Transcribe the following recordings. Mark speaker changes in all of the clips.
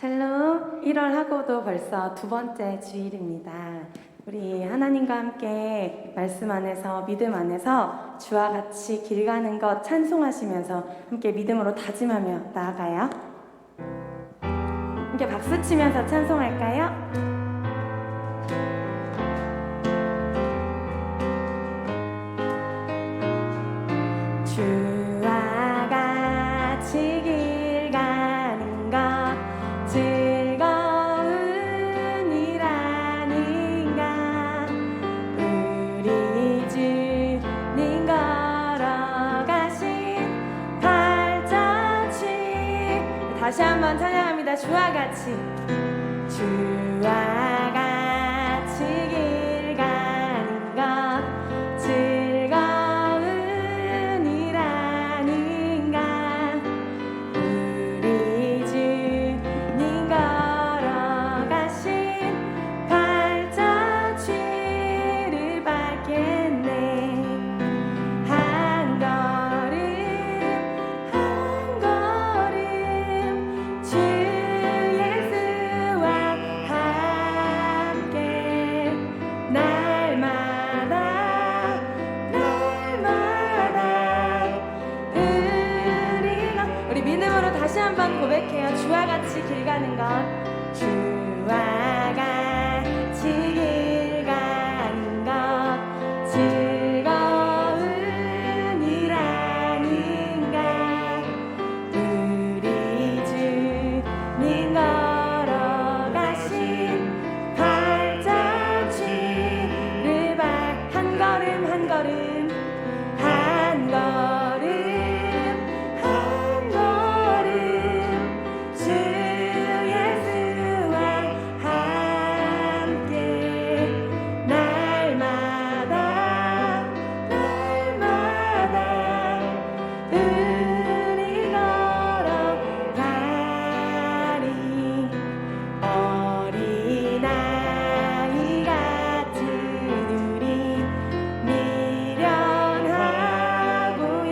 Speaker 1: 샬롬, 1월 하고도 벌써 두 번째 주일입니다. 우리 하나님과 함께 말씀 안에서, 믿음 안에서 주와 같이 길 가는 것 찬송하시면서 함께 믿음으로 다짐하며 나아가요. 함께 박수 치면서 찬송할까요? 주와 같이 길 가는 것 즐거운 일 아닌가. 우리 주님 걸어가신 발자취 다시 한번 찬양합니다. 주와 같이 주와 같이 길 가는 것 즐거운 일 아닌가. 우리 주님 걸어가신 발자취를 밟겠네. 한 걸음 한 걸음 주 예수와 함께 날마다 우리 믿음으로 다시 한번 고백해요. 주와 같이 길 가는 것 주와 같이 길 가는 것 즐거운 일 아닌가. 우리 주님 걸어가신 발자취를 한 걸음 한 걸음 한 걸음 한 걸음 주 예수와 함께 날마다 우리 걸어가리. 어린아이 같은 우리 미련하고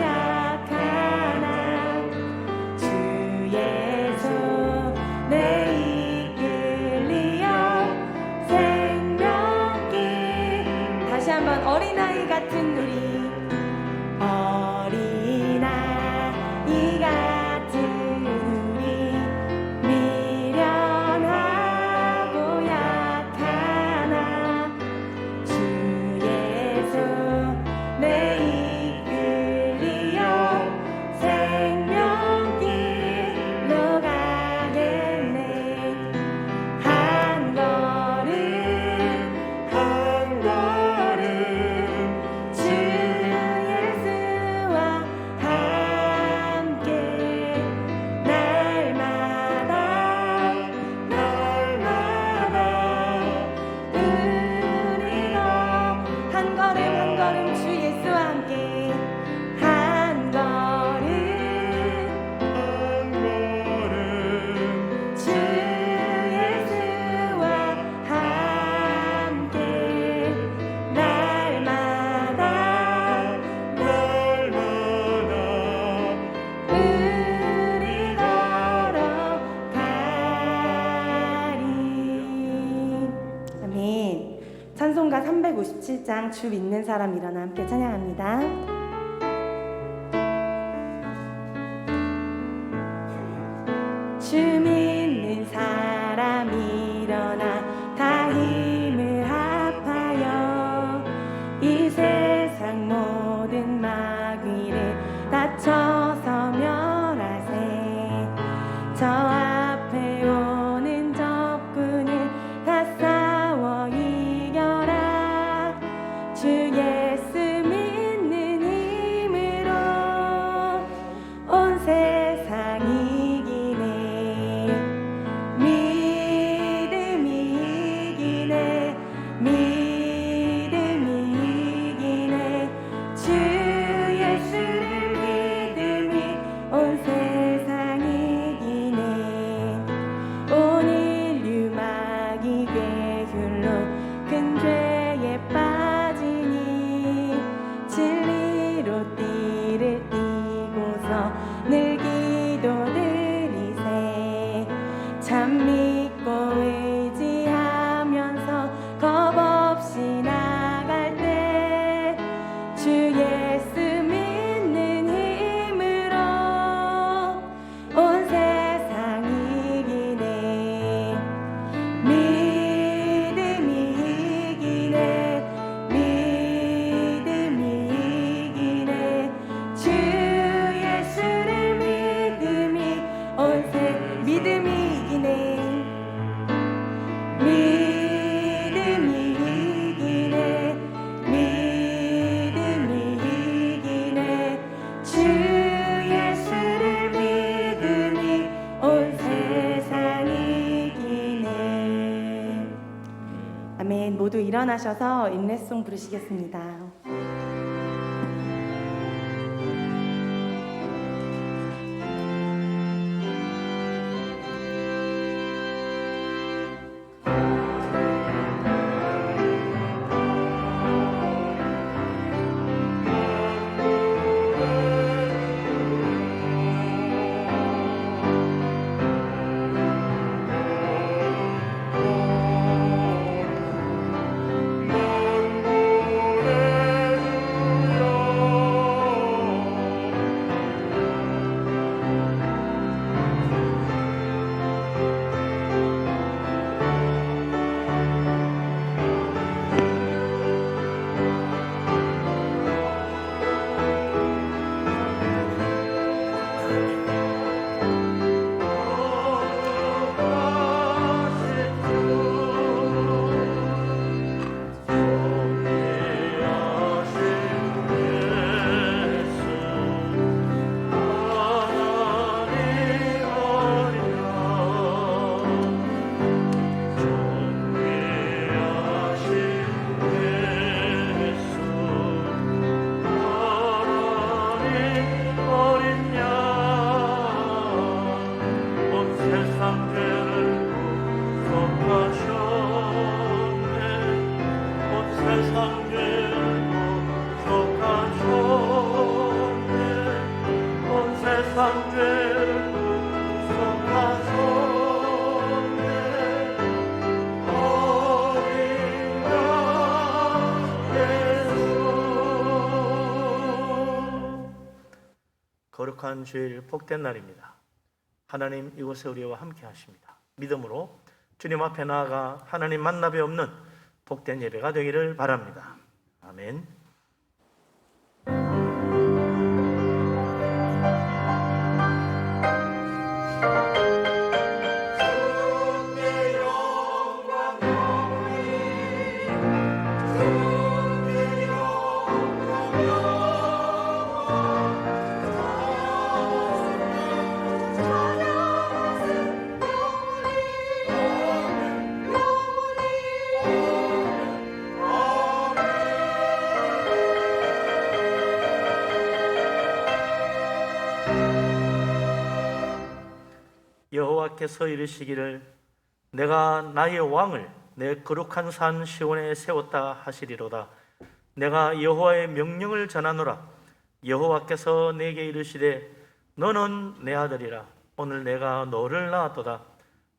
Speaker 1: 약하나 주 예수 내 이끌리어 생명길. 다시 한번 어린아이 같은 우리 어린아이 같은 우리 미련하고 약하나 주 예수 내 이끌리어 생명길로 가겠네. 한 걸음 한 걸음 주 예수와 함께 날마다 우리가 한 걸음 한 걸음 주 예수와 함께 한 걸음 주 예수와 함께 날마다 우리 걸어가리. 아멘. 찬송가 357장 주 믿는 사람 일어나 함께 찬양합니다. 주 믿는 사람 일어나 다 힘을 합하여 이 세상 모든 마귀를 다쳐서 멸하세. 저 앞에 오는 적군을 다 싸워 이겨라. 주 예수 믿는 힘으로 온 세상 이기네. 모두 일어나셔서 인내송 부르시겠습니다.
Speaker 2: 거룩한 주일 복된 날입니다. 하나님 이곳에 우리와 함께 하십니다. 믿음으로 주님 앞에 나아가 하나님 만나뵈 없는 복된 예배가 되기를 바랍니다. 아멘. 여호와께서 이르시기를 내가 나의 왕을 내 거룩한 산 시온에 세웠다 하시리로다. 내가 여호와의 명령을 전하노라. 여호와께서 내게 이르시되 너는 내 아들이라. 오늘 내가 너를 낳았도다.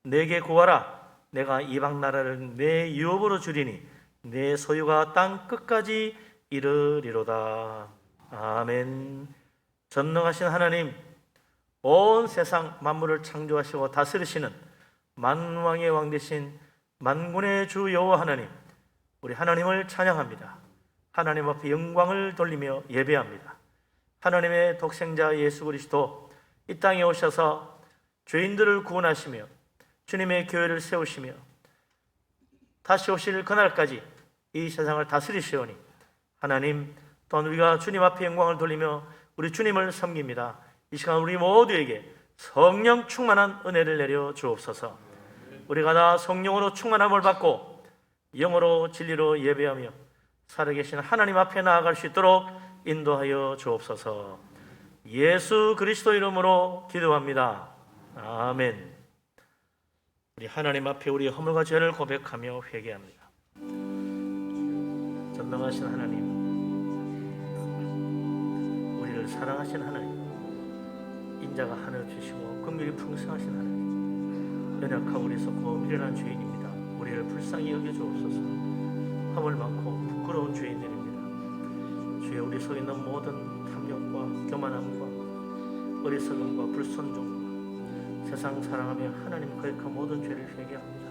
Speaker 2: 내게 구하라. 내가 이방 나라를 내 유업으로 주리니 내 소유가 땅 끝까지 이르리로다. 아멘. 전능하신 하나님, 온 세상 만물을 창조하시고 다스리시는 만왕의 왕 되신 만군의 주 여호와 하나님, 우리 하나님을 찬양합니다. 하나님 앞에 영광을 돌리며 예배합니다. 하나님의 독생자 예수 그리스도 이 땅에 오셔서 죄인들을 구원하시며 주님의 교회를 세우시며 다시 오실 그날까지 이 세상을 다스리시오니 하나님, 또한 우리가 주님 앞에 영광을 돌리며 우리 주님을 섬깁니다. 이 시간 우리 모두에게 성령 충만한 은혜를 내려 주옵소서. 우리가 다 성령으로 충만함을 받고 영으로 진리로 예배하며 살아계신 하나님 앞에 나아갈 수 있도록 인도하여 주옵소서. 예수 그리스도 이름으로 기도합니다. 아멘. 우리 하나님 앞에 우리 허물과 죄를 고백하며 회개합니다. 전능하신 하나님, 우리를 사랑하신 하나님, 인자가 하늘 주시고 긍휼이 풍성하신 하나님, 연약하고 어리석고 미련한 죄인입니다. 우리를 불쌍히 여겨 주옵소서. 허물 많고 부끄러운 죄인들입니다. 주여, 우리 속에 있는 모든 탐욕과 교만함과 어리석음과 불순종과 세상 사랑하며 하나님 거역한 모든 죄를 회개합니다.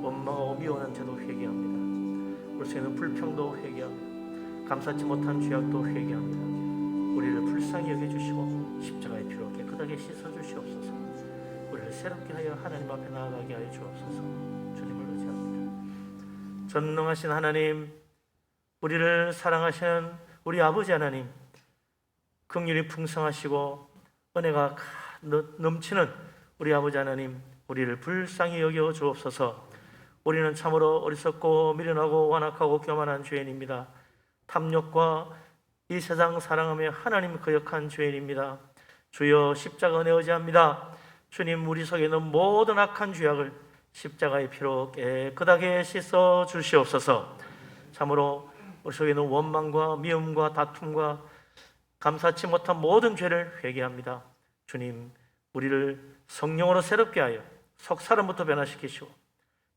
Speaker 2: 원망하고 미워하는 죄도 회개합니다. 우리 속에 있는 불평도 회개합니다. 감사치 못한 죄악도 회개합니다. 우리를 불쌍히 여겨주시고 십자가의 피로 깨끗하게 씻어주시옵소서. 우리를 새롭게 하여 하나님 앞에 나아가게 하여 주옵소서. 주님을 의지합니다. 전능하신 하나님, 우리를 사랑하시는 우리 아버지 하나님, 긍휼이 풍성하시고 은혜가 넘치는 우리 아버지 하나님, 우리를 불쌍히 여겨 주옵소서. 우리는 참으로 어리석고 미련하고 완악하고 교만한 죄인입니다. 탐욕과 이 세상 사랑하며 하나님 거역한 죄인입니다. 주여 십자가 은혜 의지합니다. 주님 우리 속에 있는 모든 악한 죄악을 십자가의 피로 깨끗하게 씻어 주시옵소서. 참으로 우리 속에 있는 원망과 미움과 다툼과 감사치 못한 모든 죄를 회개합니다. 주님 우리를 성령으로 새롭게 하여 속사람부터 변화시키시고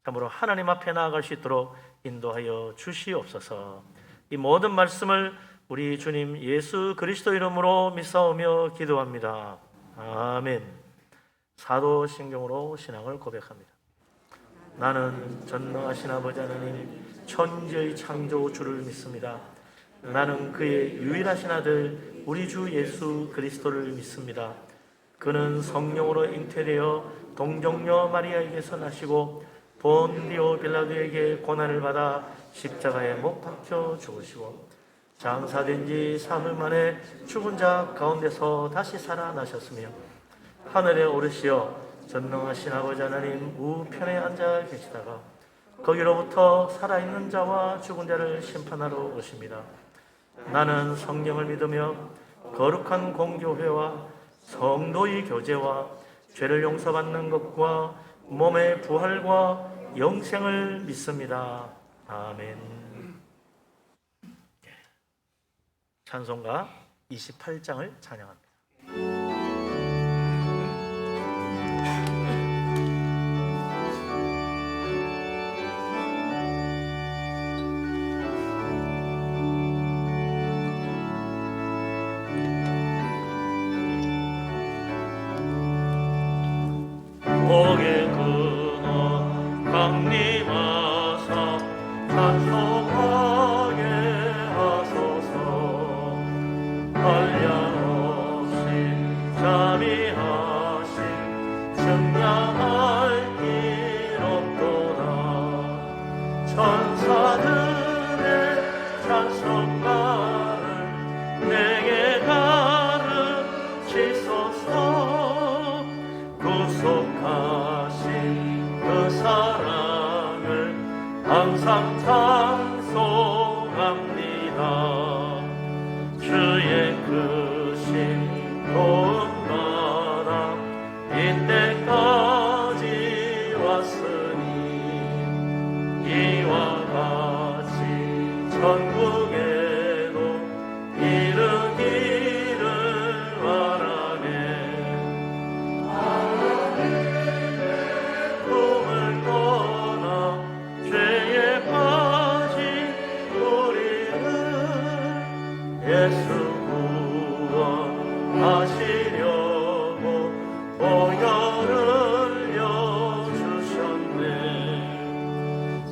Speaker 2: 참으로 하나님 앞에 나아갈 수 있도록 인도하여 주시옵소서. 이 모든 말씀을 우리 주님 예수 그리스도 이름으로 믿사오며 기도합니다. 아멘. 사도신경으로 신앙을 고백합니다. 나는 전능하신 아버지 하나님 천지의 창조주를 믿습니다. 나는 그의 유일하신 아들 우리 주 예수 그리스도를 믿습니다. 그는 성령으로 잉태되어 동정녀 마리아에게서 나시고 본디오 빌라도에게 고난을 받아 십자가에 못 박혀 죽으시고 장사된 지 사흘 만에 죽은 자 가운데서 다시 살아나셨으며 하늘에 오르시어 전능하신 아버지 하나님 우편에 앉아 계시다가 거기로부터 살아있는 자와 죽은 자를 심판하러 오십니다. 나는 성령을 믿으며 거룩한 공교회와 성도의 교제와 죄를 용서받는 것과 몸의 부활과 영생을 믿습니다. 아멘. 찬송가 28장을 찬양합니다. 복의 근원 강림하사 찬송하게 하소서. 한량없이 자비하신 증량할 길 없도다. 천사들의 찬송가를 내게 가르치소서. 구속하신 그 사랑을 항상 찬송합니다. 주의 크신 도움받아 이때까지 왔으니 이와 같이 천국에도 이르기를 바라네. 꿈을 떠나 죄에 빠진 우리를 예수 구원하시려고 보혈을 흘려주셨네.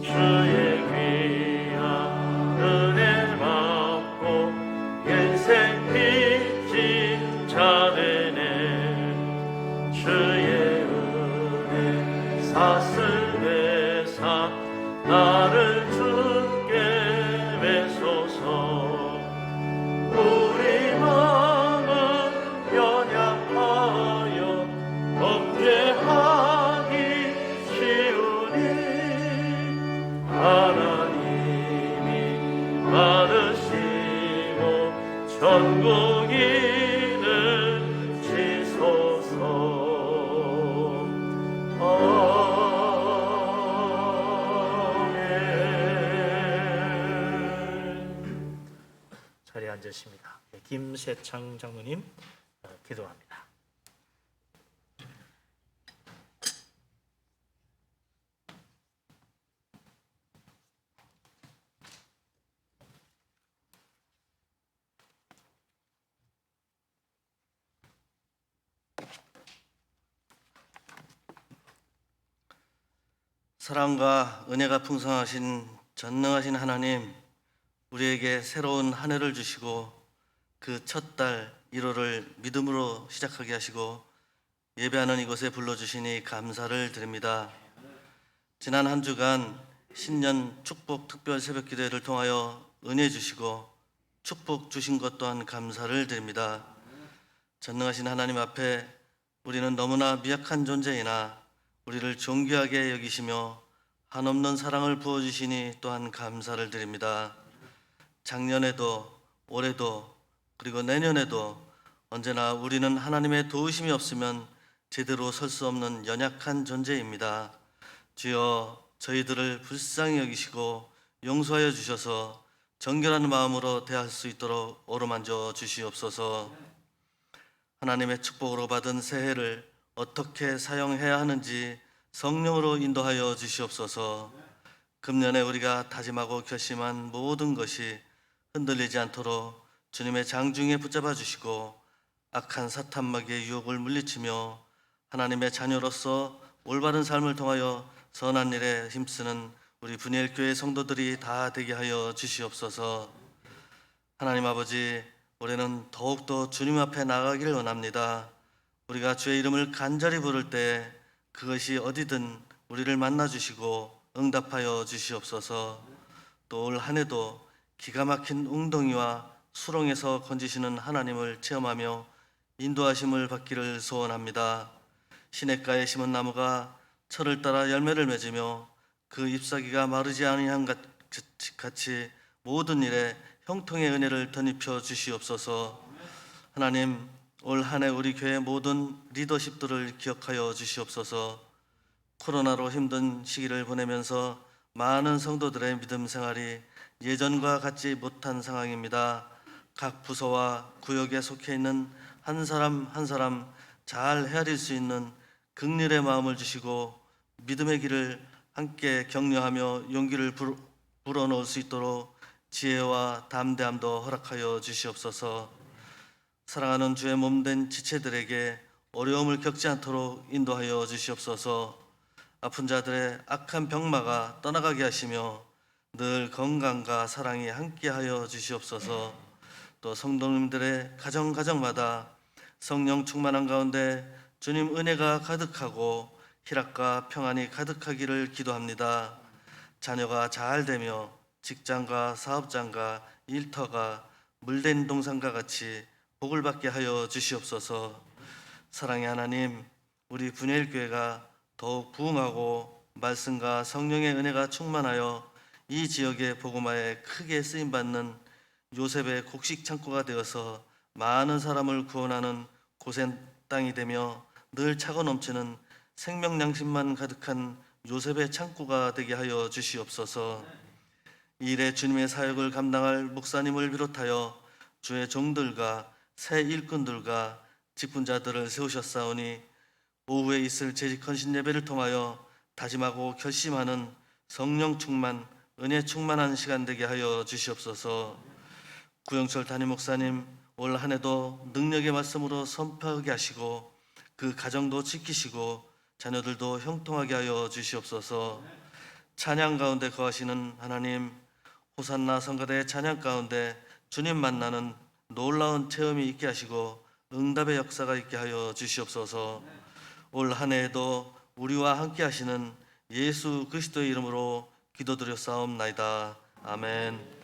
Speaker 2: 주의 귀한 은혜 받고 인생 빚진 자되네. 주의 은혜 사슬 되사 나를 주께 메소서. 우리 마음은 연약하여 범죄하기 쉬우니 하나님이 받으시고 천국인을 지소서. 아멘. 자리에 앉으십니다. 김세창 장로님 기도합니다.
Speaker 3: 사랑과 은혜가 풍성하신 전능하신 하나님, 우리에게 새로운 한 해를 주시고 그 첫 달 1월을 믿음으로 시작하게 하시고 예배하는 이곳에 불러주시니 감사를 드립니다. 지난 한 주간 신년 축복 특별 새벽 기도회를 통하여 은혜 주시고 축복 주신 것 또한 감사를 드립니다. 전능하신 하나님 앞에 우리는 너무나 미약한 존재이나 우리를 존귀하게 여기시며 한없는 사랑을 부어주시니 또한 감사를 드립니다. 작년에도 올해도 그리고 내년에도 언제나 우리는 하나님의 도우심이 없으면 제대로 설 수 없는 연약한 존재입니다. 주여, 저희들을 불쌍히 여기시고 용서하여 주셔서 정결한 마음으로 대할 수 있도록 어루만져 주시옵소서. 하나님의 축복으로 받은 새해를 어떻게 사용해야 하는지 성령으로 인도하여 주시옵소서. 금년에 우리가 다짐하고 결심한 모든 것이 흔들리지 않도록 주님의 장중에 붙잡아 주시고 악한 사탄마귀의 유혹을 물리치며 하나님의 자녀로서 올바른 삶을 통하여 선한 일에 힘쓰는 우리 분이엘 교회 성도들이 다 되게 하여 주시옵소서. 하나님 아버지, 올해는 더욱더 주님 앞에 나가기를 원합니다. 우리가 주의 이름을 간절히 부를 때 그것이 어디든 우리를 만나 주시고 응답하여 주시옵소서. 또 올 한 해도 기가 막힌 웅덩이와 수렁에서 건지시는 하나님을 체험하며 인도하심을 받기를 소원합니다. 시냇가에 심은 나무가 철을 따라 열매를 맺으며 그 잎사귀가 마르지 아니한 같이 모든 일에 형통의 은혜를 덧입혀 주시옵소서. 하나님, 올 한 해 우리 교회 모든 리더십들을 기억하여 주시옵소서. 코로나로 힘든 시기를 보내면서 많은 성도들의 믿음 생활이 예전과 같지 못한 상황입니다. 각 부서와 구역에 속해 있는 한 사람 한 사람 잘 헤아릴 수 있는 긍휼의 마음을 주시고 믿음의 길을 함께 격려하며 용기를 불어넣을 수 있도록 지혜와 담대함도 허락하여 주시옵소서. 사랑하는 주의 몸된 지체들에게 어려움을 겪지 않도록 인도하여 주시옵소서. 아픈 자들의 악한 병마가 떠나가게 하시며 늘 건강과 사랑이 함께하여 주시옵소서. 또 성도님들의 가정마다 성령 충만한 가운데 주님 은혜가 가득하고 희락과 평안이 가득하기를 기도합니다. 자녀가 잘 되며 직장과 사업장과 일터가 물된 동산과 같이 복을 받게 하여 주시옵소서. 사랑의 하나님, 우리 분이엘 교회가 더욱 부흥하고 말씀과 성령의 은혜가 충만하여 이 지역의 복음화에 크게 쓰임받는 요셉의 곡식 창고가 되어서 많은 사람을 구원하는 고센 땅이 되며 늘 차고 넘치는 생명 양심만 가득한 요셉의 창고가 되게 하여 주시옵소서. 이 일에 주님의 사역을 감당할 목사님을 비롯하여 주의 종들과 새 일꾼들과 직분자들을 세우셨사오니 오후에 있을 재직 헌신 예배를 통하여 다짐하고 결심하는 성령 충만, 은혜 충만한 시간 되게 하여 주시옵소서. 구영철 담임 목사님, 올 한 해도 능력의 말씀으로 선포하게 하시고 그 가정도 지키시고 자녀들도 형통하게 하여 주시옵소서. 찬양 가운데 거하시는 하나님, 호산나 성가대 찬양 가운데 주님 만나는 놀라운 체험이 있게 하시고 응답의 역사가 있게 하여 주시옵소서. 올 한 해에도 우리와 함께 하시는 예수 그리스도의 이름으로 기도드렸사옵나이다. 아멘.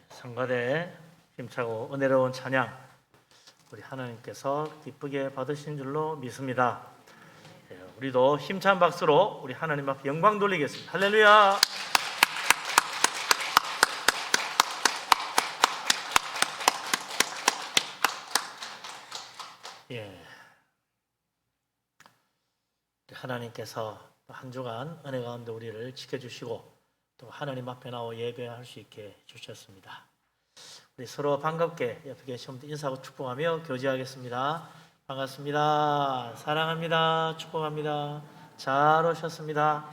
Speaker 2: 성가대 힘차고 은혜로운 찬양 우리 하나님께서 기쁘게 받으신 줄로 믿습니다. 우리도 힘찬 박수로 우리 하나님 앞에 영광 돌리겠습니다. 할렐루야. 하나님께서 한 주간 은혜 가운데 우리를 지켜주시고 또 하나님 앞에 나와 예배할 수 있게 주셨습니다. 우리 서로 반갑게 옆에 계신 분들 인사하고 축복하며 교제하겠습니다. 반갑습니다. 사랑합니다. 축복합니다. 잘 오셨습니다.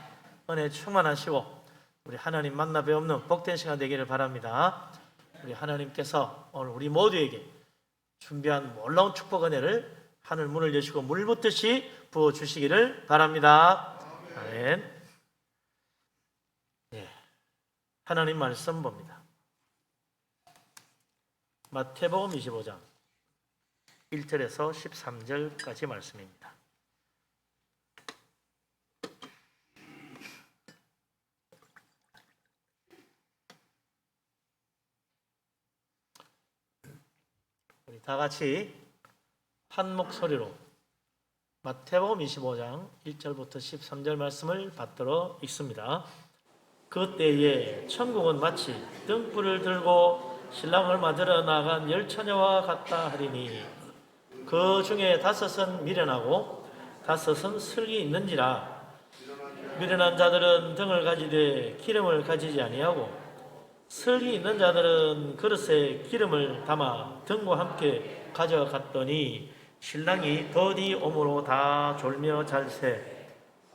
Speaker 2: 은혜 충만하시고 우리 하나님 만나 뵈없는 복된 시간 되기를 바랍니다. 우리 하나님께서 오늘 우리 모두에게 준비한 놀라운 축복 은혜를 하늘 문을 여시고 물 붓듯이 부어주시기를 바랍니다. 아멘. 하나님 말씀 봅니다. 마태복음 25장 1절에서 13절까지 말씀입니다. 우리 다 같이 한 목소리로 마태복음 25장 1절부터 13절 말씀을 받들어 읽습니다. 그때에 천국은 마치 등불을 들고 신랑을 맞으러 나간 10처녀와 같다 하리니 그 중에 5은 미련하고 5은 슬기 있는지라. 미련한 자들은 등을 가지되 기름을 가지지 아니하고 슬기 있는 자들은 그릇에 기름을 담아 등과 함께 가져갔더니 신랑이 더디 오므로 다 졸며 잘새.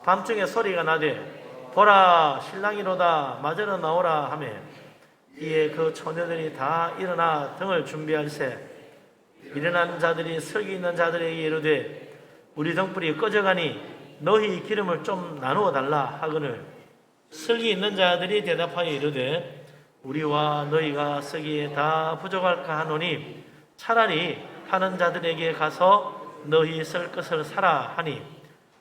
Speaker 2: 밤중에 소리가 나되 보라 신랑이로다 맞으러 나오라 하매 이에 그 처녀들이 다 일어나 등을 준비할세. 미련한 자들이 슬기 있는 자들에게 이르되 우리 등불이 꺼져가니 너희 기름을 좀 나누어 달라 하거늘 슬기 있는 자들이 대답하여 이르되 우리와 너희가 쓰기에 다 부족할까 하노니 차라리 하는 자들에게 가서 너희 쓸 것을 사라 하니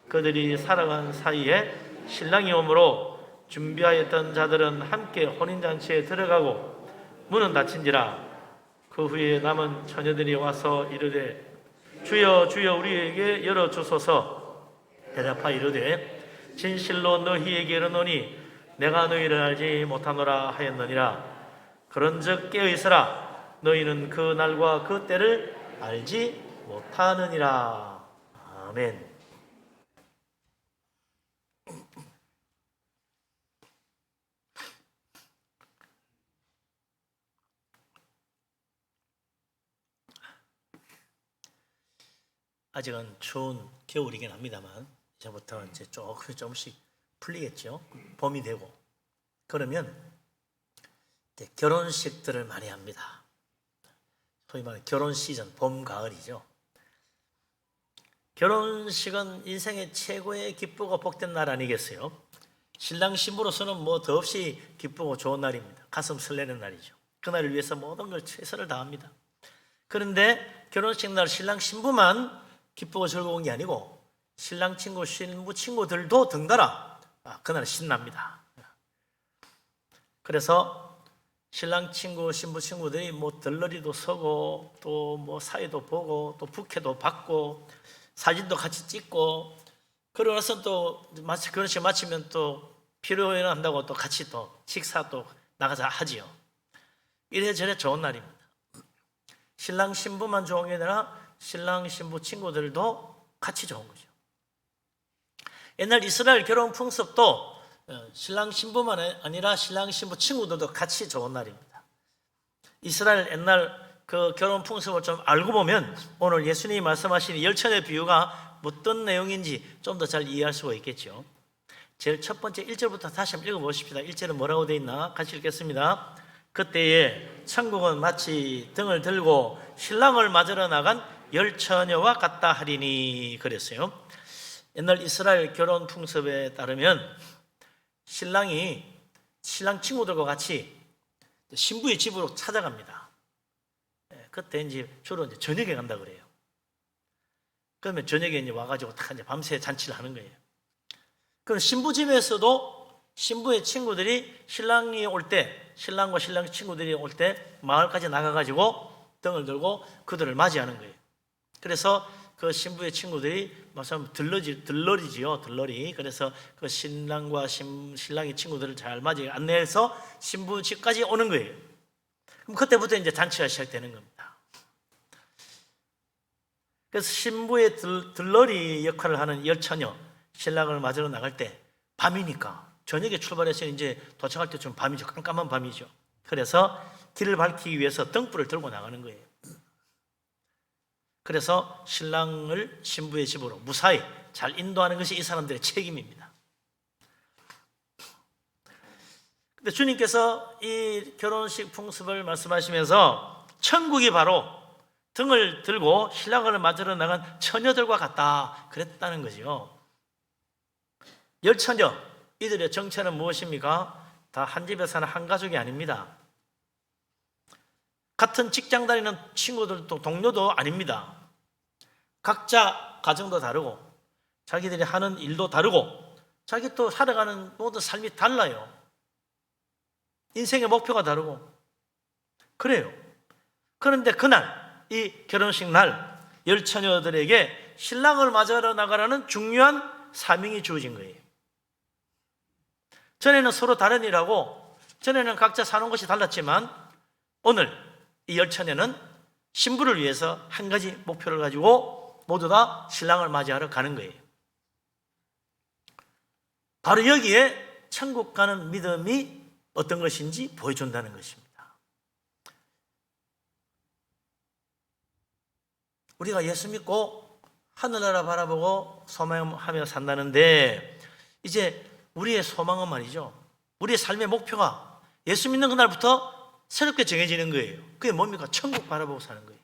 Speaker 2: 그들이 살아간 사이에 신랑이 오므로 준비하였던 자들은 함께 혼인잔치에 들어가고 문은 닫힌지라. 그 후에 남은 처녀들이 와서 이르되 주여 주여 우리에게 열어주소서. 대답하여 이르되 진실로 너희에게 이르노니 내가 너희를 알지 못하노라 하였느니라. 그런즉 깨어있으라. 너희는 그 날과 그 때를 알지 못하느니라. 아멘. 아직은 추운 겨울이긴 합니다만 이제부터 이제 조금씩 풀리겠죠. 봄이 되고 그러면 이제 결혼식들을 많이 합니다. 소위 말하는 결혼 시즌, 봄, 가을이죠. 결혼식은 인생의 최고의 기쁘고 복된 날 아니겠어요? 신랑 신부로서는 뭐 더없이 기쁘고 좋은 날입니다. 가슴 설레는 날이죠. 그날을 위해서 모든 걸 최선을 다합니다. 그런데 결혼식 날 신랑 신부만 기쁘고 즐거운 게 아니고 신랑 친구, 신부 친구들도 등달아 그날 신납니다. 그래서 신랑 친구, 신부 친구들이 뭐 들러리도 서고 또 뭐 사회도 보고 또 부케도 받고 사진도 같이 찍고 그러고 나서 또 마치 결혼식 마치면 또 피로연 한다고 또 같이 또 식사 또 나가자 하지요. 이래저래 좋은 날입니다. 신랑 신부만 좋은 게 아니라 신랑 신부 친구들도 같이 좋은 거죠. 옛날 이스라엘 결혼 풍습도 신랑 신부만 아니라 신랑 신부 친구들도 같이 좋은 날입니다. 이스라엘 옛날 그 결혼 풍습을 좀 알고 보면 오늘 예수님이 말씀하신 10처녀의 비유가 어떤 내용인지 좀 더 잘 이해할 수가 있겠죠. 제일 첫 번째 1절부터 다시 한번 읽어보십시다. 1절은 뭐라고 되어 있나? 같이 읽겠습니다. 그때에 천국은 마치 등을 들고 신랑을 맞으러 나간 10처녀와 같다 하리니 그랬어요. 옛날 이스라엘 결혼 풍습에 따르면 신랑이 신랑 친구들과 같이 신부의 집으로 찾아갑니다. 그때 이제 주로 이제 저녁에 간다 그래요. 그러면 저녁에 이제 와가지고 다 이제 밤새 잔치를 하는 거예요. 그럼 신부 집에서도 신부의 친구들이 신랑이 올 때, 신랑과 신랑 친구들이 올 때 마을까지 나가가지고 등을 들고 그들을 맞이하는 거예요. 그래서 그 신부의 친구들이 말하자면 들러리지요, 들러리. 그래서 그 신랑과 신랑의 친구들을 잘 맞이 안내해서 신부 집까지 오는 거예요. 그럼 그때부터 이제 잔치가 시작되는 겁니다. 그래서 신부의 들러리 역할을 하는 열처녀, 신랑을 맞으러 나갈 때 밤이니까 저녁에 출발해서 이제 도착할 때쯤 밤이죠. 깜깜한 밤이죠. 그래서 길을 밝히기 위해서 등불을 들고 나가는 거예요. 그래서 신랑을 신부의 집으로 무사히 잘 인도하는 것이 이 사람들의 책임입니다. 근데 주님께서 이 결혼식 풍습을 말씀하시면서 천국이 바로 등을 들고 신랑을 맞으러 나간 처녀들과 같다 그랬다는 거죠. 열처녀, 이들의 정체는 무엇입니까? 다 한 집에 사는 한 가족이 아닙니다. 같은 직장 다니는 친구들도 동료도 아닙니다. 각자 가정도 다르고 자기들이 하는 일도 다르고 자기 또 살아가는 모든 삶이 달라요. 인생의 목표가 다르고 그래요. 그런데 그날 이 결혼식 날 열처녀들에게 신랑을 맞으러 나가라는 중요한 사명이 주어진 거예요. 전에는 서로 다른 일하고 전에는 각자 사는 것이 달랐지만 오늘 이 열처녀는 신부를 위해서 한 가지 목표를 가지고 모두 다 신랑을 맞이하러 가는 거예요. 바로 여기에 천국 가는 믿음이 어떤 것인지 보여준다는 것입니다. 우리가 예수 믿고 하늘나라 바라보고 소망하며 산다는데 이제 우리의 소망은 말이죠. 우리의 삶의 목표가 예수 믿는 그날부터 새롭게 정해지는 거예요. 그게 뭡니까? 천국 바라보고 사는 거예요.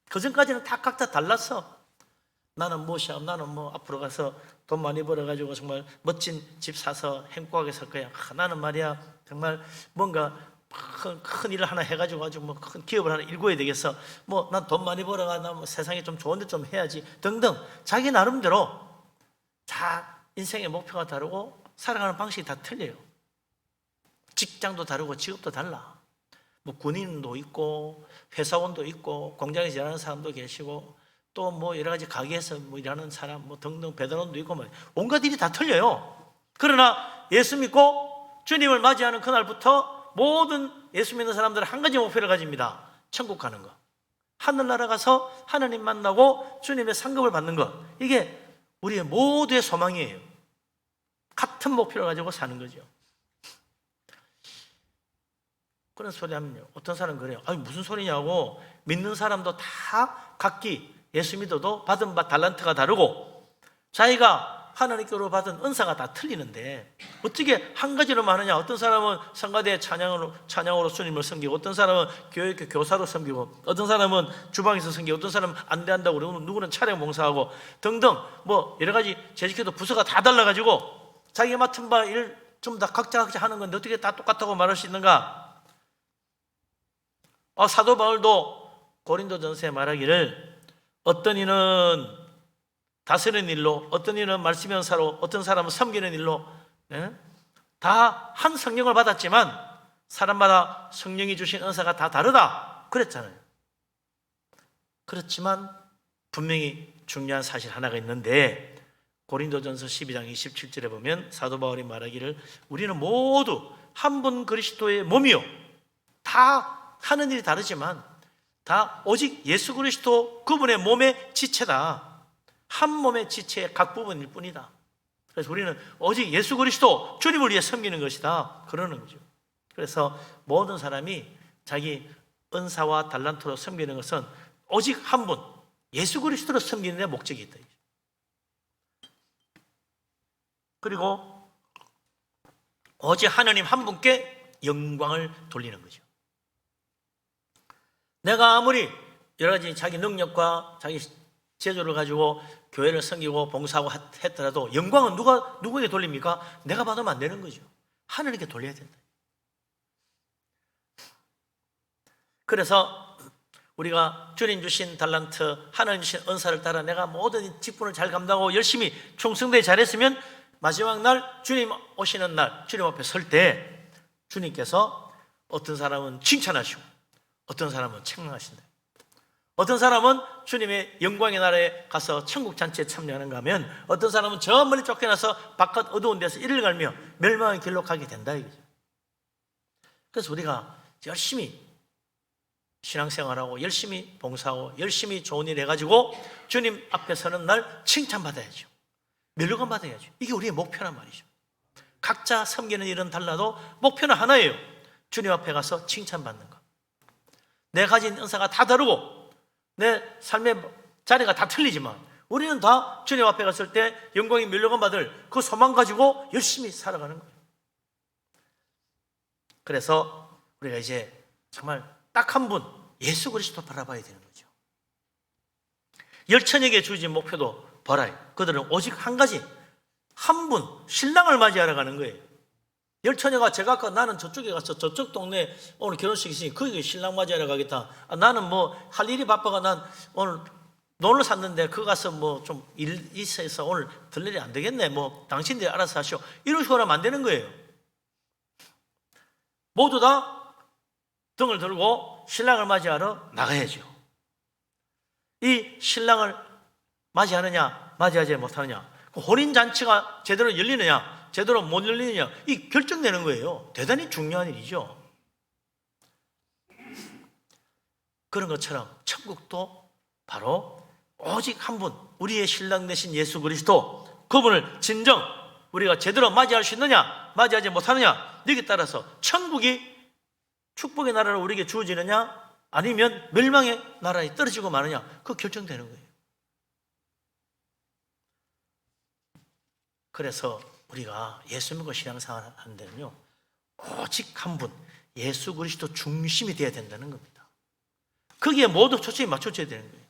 Speaker 2: 그전까지는 다 각자 달랐어. 나는 무엇이야? 나는 뭐 앞으로 가서 돈 많이 벌어가지고 정말 멋진 집 사서 행복하게 살 거야. 나는 말이야 정말 뭔가 큰 일을 하나 해가지고 아주 뭐 큰 기업을 하나 일궈야 되겠어. 뭐 난 돈 많이 벌어가 나 뭐 세상에 좀 좋은 데 좀 해야지 등등 자기 나름대로 다 인생의 목표가 다르고 살아가는 방식이 다 틀려요. 직장도 다르고 직업도 달라. 뭐 군인도 있고 회사원도 있고 공장에서 일하는 사람도 계시고 또 뭐 여러 가지 가게에서 뭐 일하는 사람 뭐 등등 배달원도 있고 뭐 온갖 일이 다 틀려요. 그러나 예수 믿고 주님을 맞이하는 그날부터 모든 예수 믿는 사람들은 한 가지 목표를 가집니다. 천국 가는 거. 하늘나라 가서 하나님 만나고 주님의 상급을 받는 것. 이게 우리의 모두의 소망이에요. 같은 목표를 가지고 사는 거죠. 그런 소리 하면요. 어떤 사람은 그래요. 아니 무슨 소리냐고. 믿는 사람도 다 각기 예수 믿어도 받은 바 달란트가 다르고 자기가 하나님께로 받은 은사가 다 틀리는데 어떻게 한 가지로만 하느냐. 어떤 사람은 성가대 찬양으로 주님을 섬기고 어떤 사람은 교육교 교사로 섬기고 어떤 사람은 주방에서 섬기고 어떤 사람은 안대한다고 그러고 누구는 차량 봉사하고 등등 뭐 여러 가지 재직해도 부서가 다 달라가지고 자기가 맡은 바 일 좀 다 각자 하는 건데 어떻게 다 똑같다고 말할 수 있는가? 사도 바울도 고린도전서에 말하기를 어떤 이는 다스리는 일로 어떤 이는 말씀 연사로 어떤 사람은 섬기는 일로 다 한 성령을 받았지만 사람마다 성령이 주신 은사가 다 다르다 그랬잖아요. 그렇지만 분명히 중요한 사실 하나가 있는데 고린도전서 12장 27절에 보면 사도 바울이 말하기를 우리는 모두 한 분 그리스도의 몸이요 다 하는 일이 다르지만 다 오직 예수 그리스도 그분의 몸의 지체다. 한 몸의 지체의 각 부분일 뿐이다. 그래서 우리는 오직 예수 그리스도 주님을 위해 섬기는 것이다. 그러는 거죠. 그래서 모든 사람이 자기 은사와 달란트로 섬기는 것은 오직 한 분, 예수 그리스도로 섬기는 데 목적이 있다. 그리고 오직 하나님 한 분께 영광을 돌리는 거죠. 내가 아무리 여러 가지 자기 능력과 자기 재주를 가지고 교회를 섬기고 봉사하고 했더라도 영광은 누구에게 돌립니까? 내가 받으면 안 되는 거죠. 하나님께 돌려야 된다. 그래서 우리가 주님 주신 달란트, 하나님 주신 은사를 따라 내가 모든 직분을 잘 감당하고 열심히 충성되게 잘했으면 마지막 날 주님 오시는 날 주님 앞에 설 때 주님께서 어떤 사람은 칭찬하시고 어떤 사람은 책망하신다. 어떤 사람은 주님의 영광의 나라에 가서 천국 잔치에 참여하는가 하면 어떤 사람은 저 멀리 쫓겨나서 바깥 어두운 데서 이를 갈며 멸망의 길로 가게 된다 이거죠. 그래서 우리가 열심히 신앙생활하고 열심히 봉사하고 열심히 좋은 일 해가지고 주님 앞에 서는 날 칭찬받아야죠. 멸류관 받아야죠. 이게 우리의 목표란 말이죠. 각자 섬기는 일은 달라도 목표는 하나예요. 주님 앞에 가서 칭찬받는 것. 내 가진 은사가 다 다르고 내 삶의 자리가 다 틀리지만 우리는 다 주님 앞에 갔을 때 영광의 멸류관 받을 그 소망 가지고 열심히 살아가는 거예요. 그래서 우리가 이제 정말 딱 한 분 예수 그리스도 바라봐야 되는 거죠. 열천에게 주어진 목표도 벌어요. 그들은 오직 한 가지, 한 분 신랑을 맞이하러 가는 거예요. 열처녀가 제가 아까 나는 저쪽에 가서 저쪽 동네 오늘 결혼식 있으니 거기 신랑 맞이하러 가겠다. 나는 뭐 할 일이 바빠가 난 오늘 논을 샀는데 그거 가서 뭐 좀 일 있어서 오늘 들 일이 안 되겠네. 뭐 당신들이 알아서 하시오. 이런 식으로 하면 안 되는 거예요. 모두 다 등을 들고 신랑을 맞이하러 나가야죠. 이 신랑을 맞이하느냐 맞이하지 못하느냐, 혼인잔치가 제대로 열리느냐 제대로 못 열리느냐, 이 결정되는 거예요. 대단히 중요한 일이죠. 그런 것처럼 천국도 바로 오직 한 분, 우리의 신랑 되신 예수 그리스도, 그분을 진정 우리가 제대로 맞이할 수 있느냐 맞이하지 못하느냐, 여기에 따라서 천국이 축복의 나라로 우리에게 주어지느냐 아니면 멸망의 나라에 떨어지고 마느냐, 그거 결정되는 거예요. 그래서 우리가 예수 믿고 신앙생활 하는 데는요, 오직 한 분 예수 그리스도 중심이 되어야 된다는 겁니다. 거기에 모두 초점이 맞춰져야 되는 거예요.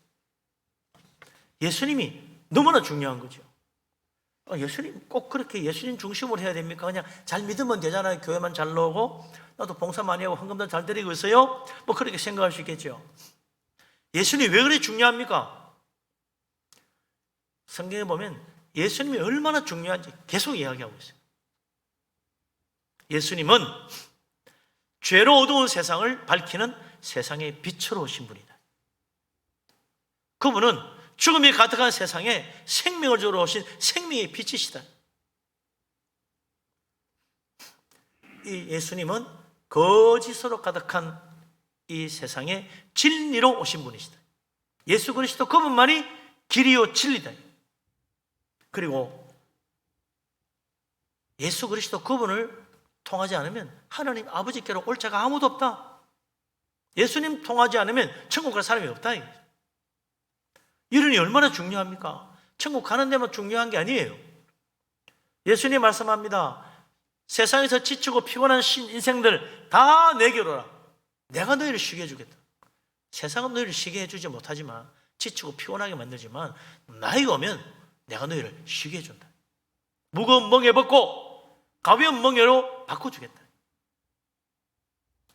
Speaker 2: 예수님이 너무나 중요한 거죠. 예수님 꼭 그렇게 예수님 중심으로 해야 됩니까? 그냥 잘 믿으면 되잖아요. 교회만 잘 나오고 나도 봉사 많이 하고 헌금도 잘 드리고 있어요. 뭐 그렇게 생각할 수 있겠죠. 예수님이 왜 그렇게 중요합니까? 성경에 보면 예수님이 얼마나 중요한지 계속 이야기하고 있어요. 예수님은 죄로 어두운 세상을 밝히는 세상의 빛으로 오신 분이다. 그분은 죽음이 가득한 세상에 생명을 주러 오신 생명의 빛이시다. 이 예수님은 거짓으로 가득한 이 세상에 진리로 오신 분이시다. 예수 그리스도 그분만이 길이요 진리다. 그리고 예수 그리스도 그분을 통하지 않으면 하나님 아버지께로 올 자가 아무도 없다. 예수님 통하지 않으면 천국 갈 사람이 없다. 이론이 얼마나 중요합니까? 천국 가는 데만 중요한 게 아니에요. 예수님 말씀합니다. 세상에서 지치고 피곤한 인생들 다 내게로 오라. 내가 너희를 쉬게 해주겠다. 세상은 너희를 쉬게 해주지 못하지만, 지치고 피곤하게 만들지만 나이가 오면 내가 너희를 쉬게 해준다. 무거운 멍에 벗고 가벼운 멍에로 바꿔주겠다.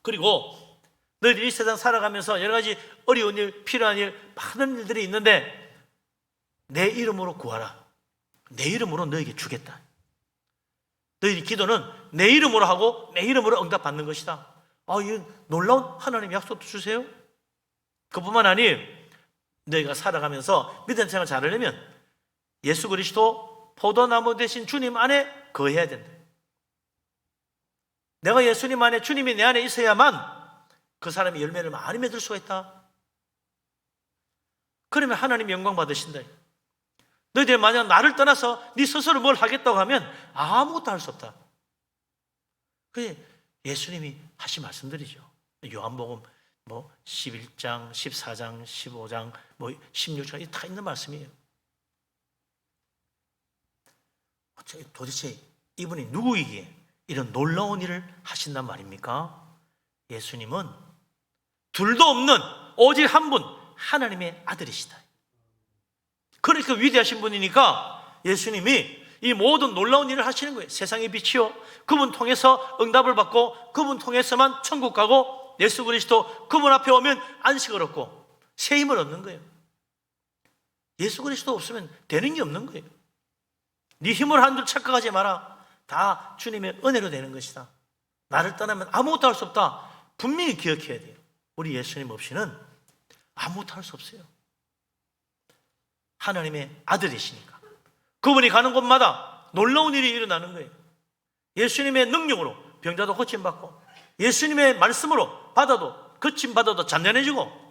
Speaker 2: 그리고 너희들이 이 세상 살아가면서 여러 가지 어려운 일, 필요한 일, 많은 일들이 있는데 내 이름으로 구하라. 내 이름으로 너에게 주겠다. 너희 기도는 내 이름으로 하고 내 이름으로 응답받는 것이다. 이 놀라운 하나님 약속도 주세요. 그뿐만 아니에요. 너희가 살아가면서 믿음 생활 잘하려면 예수 그리스도 포도나무 대신 주님 안에 거해야 된다. 내가 예수님 안에, 주님이 내 안에 있어야만 그 사람이 열매를 많이 맺을 수가 있다. 그러면 하나님 영광 받으신다. 너희들 만약 나를 떠나서 네 스스로 뭘 하겠다고 하면 아무것도 할 수 없다. 그게 예수님이 하신 말씀들이죠. 요한복음 11장, 14장, 15장, 16장 이 다 있는 말씀이에요. 도대체 이분이 누구이기에 이런 놀라운 일을 하신단 말입니까? 예수님은 둘도 없는 오직 한 분, 하나님의 아들이시다. 그러니까 위대하신 분이니까 예수님이 이 모든 놀라운 일을 하시는 거예요. 세상의 빛이요, 그분 통해서 응답을 받고 그분 통해서만 천국 가고 예수 그리스도 그분 앞에 오면 안식을 얻고 새 힘을 얻는 거예요. 예수 그리스도 없으면 되는 게 없는 거예요. 네 힘을 한 줄 착각하지 마라. 다 주님의 은혜로 되는 것이다. 나를 떠나면 아무것도 할 수 없다. 분명히 기억해야 돼요. 우리 예수님 없이는 아무것도 할 수 없어요. 하나님의 아들이시니까. 그분이 가는 곳마다 놀라운 일이 일어나는 거예요. 예수님의 능력으로 병자도 고침받고, 예수님의 말씀으로 바다도 거침받아도 잔잔해지고,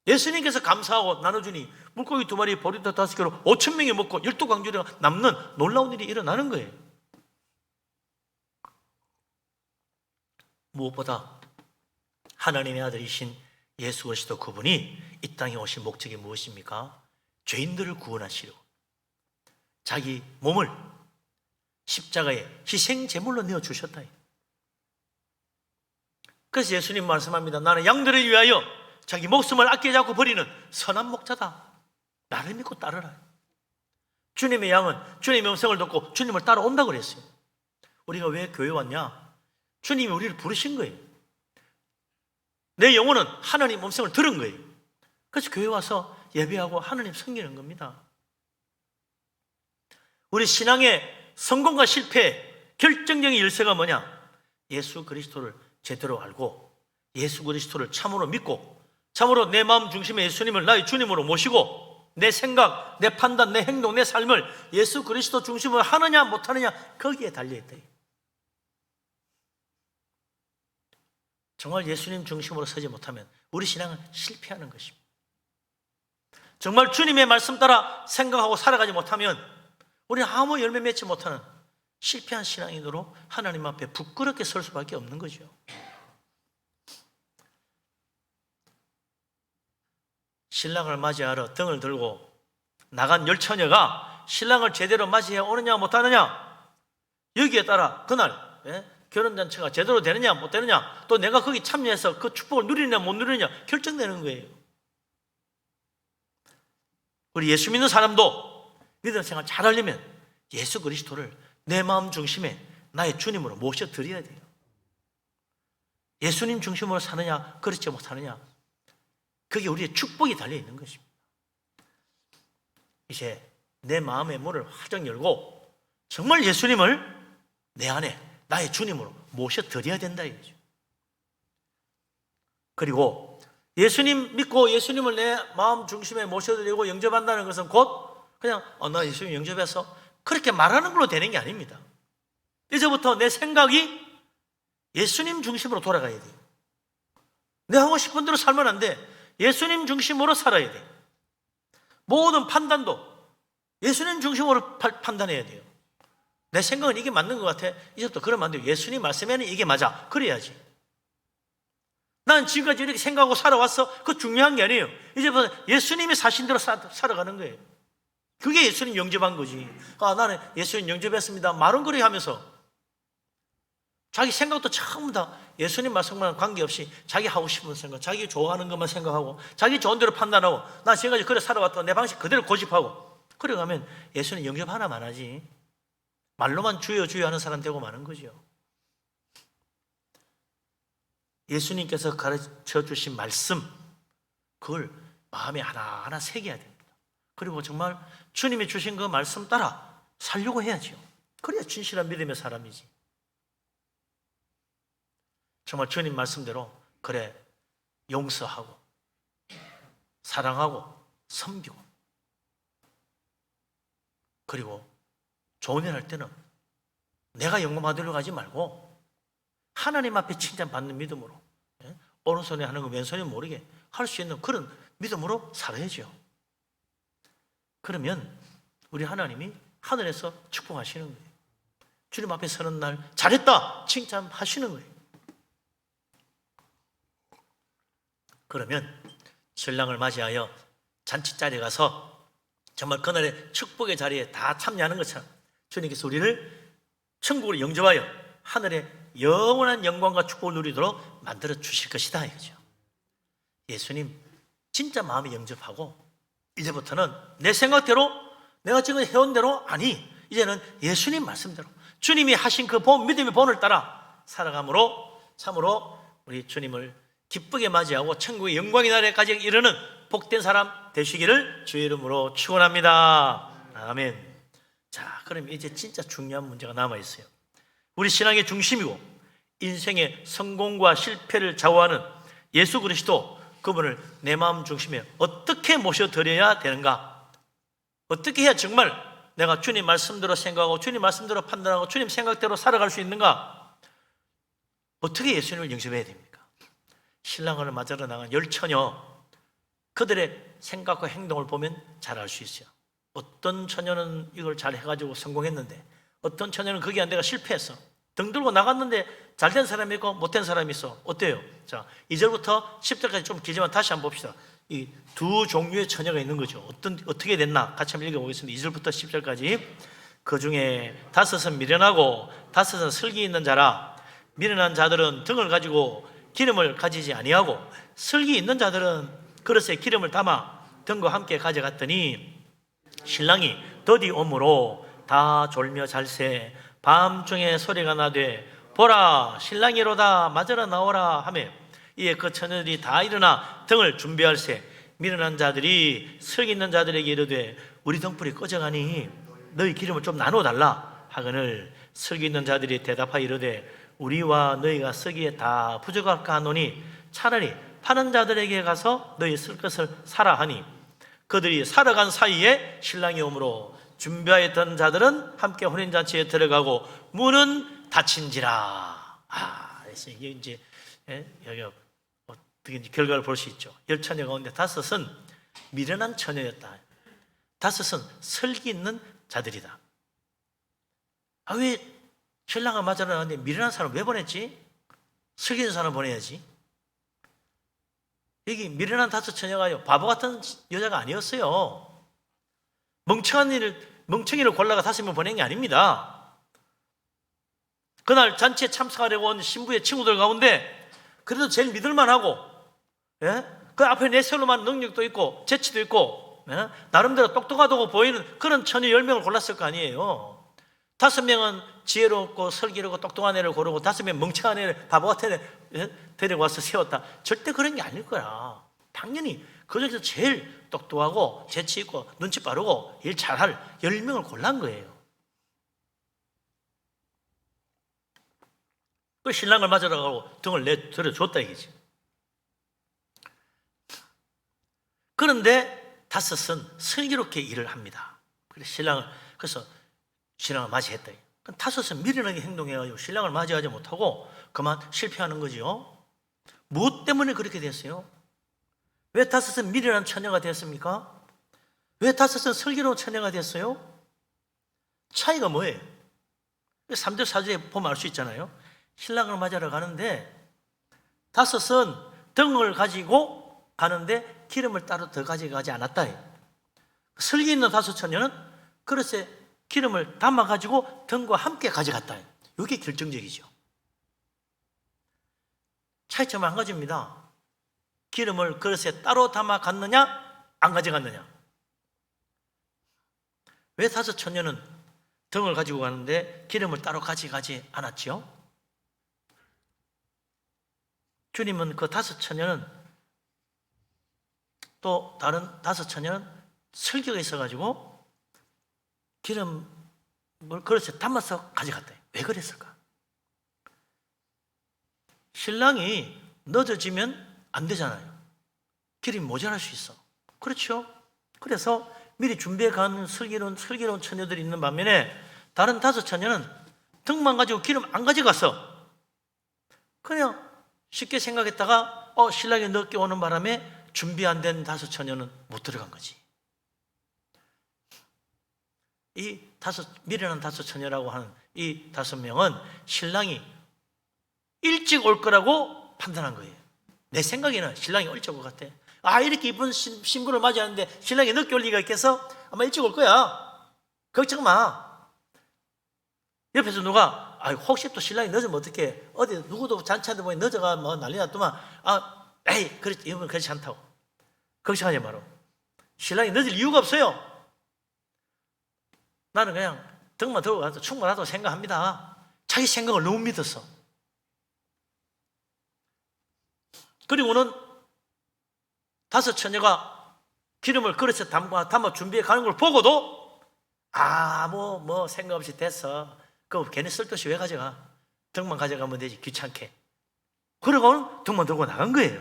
Speaker 2: 예수님께서 감사하고 나눠주니 물고기 2마리 보리떡 5개로 5,000명이 먹고 12광주리가 남는 놀라운 일이 일어나는 거예요. 무엇보다 하나님의 아들이신 예수 그리스도 그분이 이 땅에 오신 목적이 무엇입니까? 죄인들을 구원하시려고 자기 몸을 십자가에 희생 제물로 내어 주셨다. 그래서 예수님 말씀합니다. 나는 양들을 위하여 자기 목숨을 아끼지 않고 버리는 선한 목자다. 나를 믿고 따르라. 주님의 양은 주님의 음성을 듣고 주님을 따라온다고 그랬어요. 우리가 왜 교회 왔냐? 주님이 우리를 부르신 거예요. 내 영혼은 하나님 음성을 들은 거예요. 그래서 교회 와서 예배하고 하나님 섬기는 겁니다. 우리 신앙의 성공과 실패 결정적인 열쇠가 뭐냐? 예수 그리스도를 제대로 알고 예수 그리스도를 참으로 믿고 참으로 내 마음 중심에 예수님을 나의 주님으로 모시고 내 생각, 내 판단, 내 행동, 내 삶을 예수 그리스도 중심으로 하느냐 못하느냐 거기에 달려있다. 정말 예수님 중심으로 서지 못하면 우리 신앙은 실패하는 것입니다. 정말 주님의 말씀 따라 생각하고 살아가지 못하면 우리는 아무 열매 맺지 못하는 실패한 신앙인으로 하나님 앞에 부끄럽게 설 수밖에 없는 거죠. 신랑을 맞이하러 등을 들고 나간 열처녀가 신랑을 제대로 맞이해 오느냐 못하느냐 여기에 따라 그날 결혼잔치가 제대로 되느냐 못 되느냐 또 내가 거기 참여해서 그 축복을 누리느냐 못 누리느냐 결정되는 거예요. 우리 예수 믿는 사람도 믿음 생활 잘하려면 예수 그리스도를 내 마음 중심에 나의 주님으로 모셔드려야 돼요. 예수님 중심으로 사느냐 그렇지 못하느냐 그게 우리의 축복이 달려있는 것입니다. 이제 내 마음의 문을 활짝 열고 정말 예수님을 내 안에 나의 주님으로 모셔드려야 된다 이거죠. 그리고 예수님 믿고 예수님을 내 마음 중심에 모셔드리고 영접한다는 것은 곧 그냥 나 예수님 영접해서 그렇게 말하는 걸로 되는 게 아닙니다. 이제부터 내 생각이 예수님 중심으로 돌아가야 돼요. 내가 하고 싶은 대로 살면 안 돼. 예수님 중심으로 살아야 돼. 모든 판단도 예수님 중심으로 판단해야 돼요. 내 생각은 이게 맞는 것 같아. 이제부터 그러면 안 돼요. 예수님 말씀에는 이게 맞아. 그래야지. 난 지금까지 이렇게 생각하고 살아왔어. 그거 중요한 게 아니에요. 이제부터 예수님이 사신 대로 살아가는 거예요. 그게 예수님 영접한 거지. 나는 예수님 영접했습니다. 말은 그래 하면서 자기 생각도 전부 다 예수님 말씀과는 관계없이 자기 하고 싶은 생각, 자기 좋아하는 것만 생각하고 자기 좋은 대로 판단하고 난 지금까지 그래 살아왔다 내 방식 그대로 고집하고 그래 가면 예수님 영접 하나만 하지 말로만 주여 주여 하는 사람 되고 마는 거죠. 예수님께서 가르쳐 주신 말씀 그걸 마음에 하나하나 새겨야 됩니다. 그리고 정말 주님이 주신 그 말씀 따라 살려고 해야죠. 그래야 진실한 믿음의 사람이지. 정말 주님 말씀대로 그래 용서하고 사랑하고 섬기고 그리고 좋은 일 할 때는 내가 영광 받으려고 하지 말고 하나님 앞에 칭찬받는 믿음으로 오른손에 하는 거 왼손에 모르게 할 수 있는 그런 믿음으로 살아야죠. 그러면 우리 하나님이 하늘에서 축복하시는 거예요. 주님 앞에 서는 날 잘했다 칭찬하시는 거예요. 그러면 신랑을 맞이하여 잔치자리에 가서 정말 그날의 축복의 자리에 다 참여하는 것처럼 주님께서 우리를 천국으로 영접하여 하늘의 영원한 영광과 축복을 누리도록 만들어 주실 것이다 이거죠. 예수님 진짜 마음에 영접하고 이제부터는 내 생각대로 내가 지금 해온 대로 아니 이제는 예수님 말씀대로 주님이 하신 그 믿음의 본을 따라 살아감으로 참으로 우리 주님을 기쁘게 맞이하고 천국의 영광의 날에까지 이르는 복된 사람 되시기를 주의 이름으로 축원합니다. 아멘. 자, 그럼 이제 진짜 중요한 문제가 남아 있어요. 우리 신앙의 중심이고 인생의 성공과 실패를 좌우하는 예수 그리스도, 그분을 내 마음 중심에 어떻게 모셔드려야 되는가? 어떻게 해야 정말 내가 주님 말씀대로 생각하고 주님 말씀대로 판단하고 주님 생각대로 살아갈 수 있는가? 어떻게 예수님을 영접해야 됩니까? 신랑을 맞으러 나간 10처녀, 그들의 생각과 행동을 보면 잘 알 수 있어요. 어떤 처녀는 이걸 잘 해가지고 성공했는데 어떤 처녀는 그게 안 돼가 실패했어. 등 들고 나갔는데 잘된 사람이 있고 못된 사람이 있어. 어때요? 자, 2절부터 10절까지 좀 길지만 다시 한번 봅시다. 이 두 종류의 처녀가 있는 거죠. 어떻게 됐나? 같이 한번 읽어보겠습니다. 2절부터 10절까지. 그 중에 5은 미련하고 5은 슬기 있는 자라. 미련한 자들은 등을 가지고 기름을 가지지 아니하고 슬기 있는 자들은 그릇에 기름을 담아 등과 함께 가져갔더니 신랑이 더디 오므로 다 졸며 잘새 밤중에 소리가 나되 보라 신랑이로다 맞으러 나오라 하며 이에 그 처녀들이 다 일어나 등을 준비할새 미련한 자들이 슬기 있는 자들에게 이르되 우리 등불이 꺼져가니 너희 기름을 좀 나눠달라 하거늘 슬기 있는 자들이 대답하여 이르되 우리와 너희가 쓰기에 다 부족할까 하노니 차라리 파는 자들에게 가서 너희 쓸 것을 사라 하니 그들이 살아간 사이에 신랑이 오므로 준비하였던 자들은 함께 혼인잔치에 들어가고 문은 닫힌지라. 이게 이제 여기 어떻게 이제 결과를 볼 수 있죠. 10처녀 가운데 5은 미련한 처녀였다. 5은 슬기 있는 자들이다. 왜 신랑을 맞으러 나갔는데 미련한 사람 왜 보냈지? 슬기 있는 사람 보내야지. 여기 미련한 5처녀가 바보 같은 여자가 아니었어요. 멍청이를 골라가 5명 보낸 게 아닙니다. 그날 잔치에 참석하려고 온 신부의 친구들 가운데 그래도 제일 믿을만하고, 그 앞에 내세울만한 능력도 있고 재치도 있고, 나름대로 똑똑하다고 보이는 그런 처녀 10명을 골랐을 거 아니에요. 5명은 지혜롭고 슬기롭고 똑똑한 애를 고르고 5명 멍청한 애를 바보 같은 애 데려와서 세웠다. 절대 그런 게 아닐 거야. 당연히 그 중에서 제일 똑똑하고 재치 있고 눈치 빠르고 일 잘할 10명을 골란 거예요. 그 신랑을 맞으러 가고 등을 내들여줬다 이거지. 그런데 5은 슬기롭게 일을 합니다. 그래서 신랑을 맞이했다. 5은 미련하게 행동해가지고 신랑을 맞이하지 못하고 그만 실패하는 거죠. 무엇 때문에 그렇게 됐어요? 왜 5은 미련한 처녀가 됐습니까? 왜 5은 슬기로운 처녀가 됐어요? 차이가 뭐예요? 3절 4절에 보면 알 수 있잖아요. 신랑을 맞으러 가는데 5은 등을 가지고 가는데 기름을 따로 더 가져가지 않았다. 슬기 있는 5처녀는 그릇에 기름을 담아가지고 등과 함께 가져갔다. 이게 결정적이죠. 차이점은 한 가지입니다. 기름을 그릇에 따로 담아 갔느냐 안 가져갔느냐. 왜 5처녀는 등을 가지고 가는데 기름을 따로 가져가지 않았죠? 주님은 그 5처녀는 또 다른 5처녀는 슬기가 있어가지고 기름을 그릇에 담아서 가져갔다. 왜 그랬을까? 신랑이 늦어지면 안 되잖아요. 기름이 모자랄 수 있어. 그렇죠? 그래서 미리 준비해 간 슬기로운 처녀들이 있는 반면에 다른 5처녀는 등만 가지고 기름 안 가져갔어. 그냥 쉽게 생각했다가 신랑이 늦게 오는 바람에 준비 안 된 5처녀는 못 들어간 거지. 이 미련한 5처녀라고 하는 이 5명은 신랑이 일찍 올 거라고 판단한 거예요. 내 생각에는 신랑이 일찍 올 것 같아. 이렇게 이쁜 신부를 맞이하는데 신랑이 늦게 올 리가 있겠어? 아마 일찍 올 거야. 걱정 마. 옆에서 누가 혹시 또 신랑이 늦으면 어떡해? 어디 누구도 잔치하는데 보니 늦어가 뭐 난리 났더만. 이건 그렇지 않다고. 걱정하지 마라. 신랑이 늦을 이유가 없어요. 나는 그냥 등만 들고 가서 충분하다고 생각합니다. 자기 생각을 너무 믿었어. 그리고는 5처녀가 기름을 그릇에 담아 준비해 가는 걸 보고도 뭐 생각 없이 됐어. 그거 괜히 쓸 것이 왜 가져가? 등만 가져가면 되지, 귀찮게. 그러고 등만 들고 나간 거예요.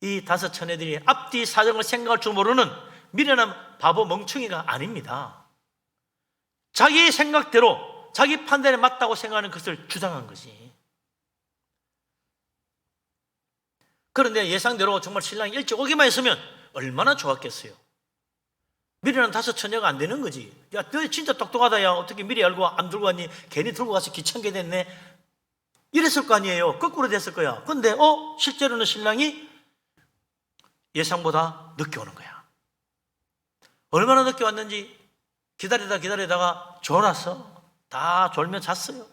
Speaker 2: 이 다섯 처녀들이 앞뒤 사정을 생각할 줄 모르는 미련한 바보 멍충이가 아닙니다. 자기 생각대로 자기 판단에 맞다고 생각하는 것을 주장한 거지. 그런데 예상대로 정말 신랑이 일찍 오기만 했으면 얼마나 좋았겠어요. 미련한 다섯 처녀가 안 되는 거지. 야, 너 진짜 똑똑하다. 야, 어떻게 미리 알고 안 들고 왔니? 괜히 들고 가서 귀찮게 됐네. 이랬을 거 아니에요. 거꾸로 됐을 거야. 근데 실제로는 신랑이 예상보다 늦게 오는 거야. 얼마나 늦게 왔는지 기다리다가 졸았어. 다 졸며 잤어요.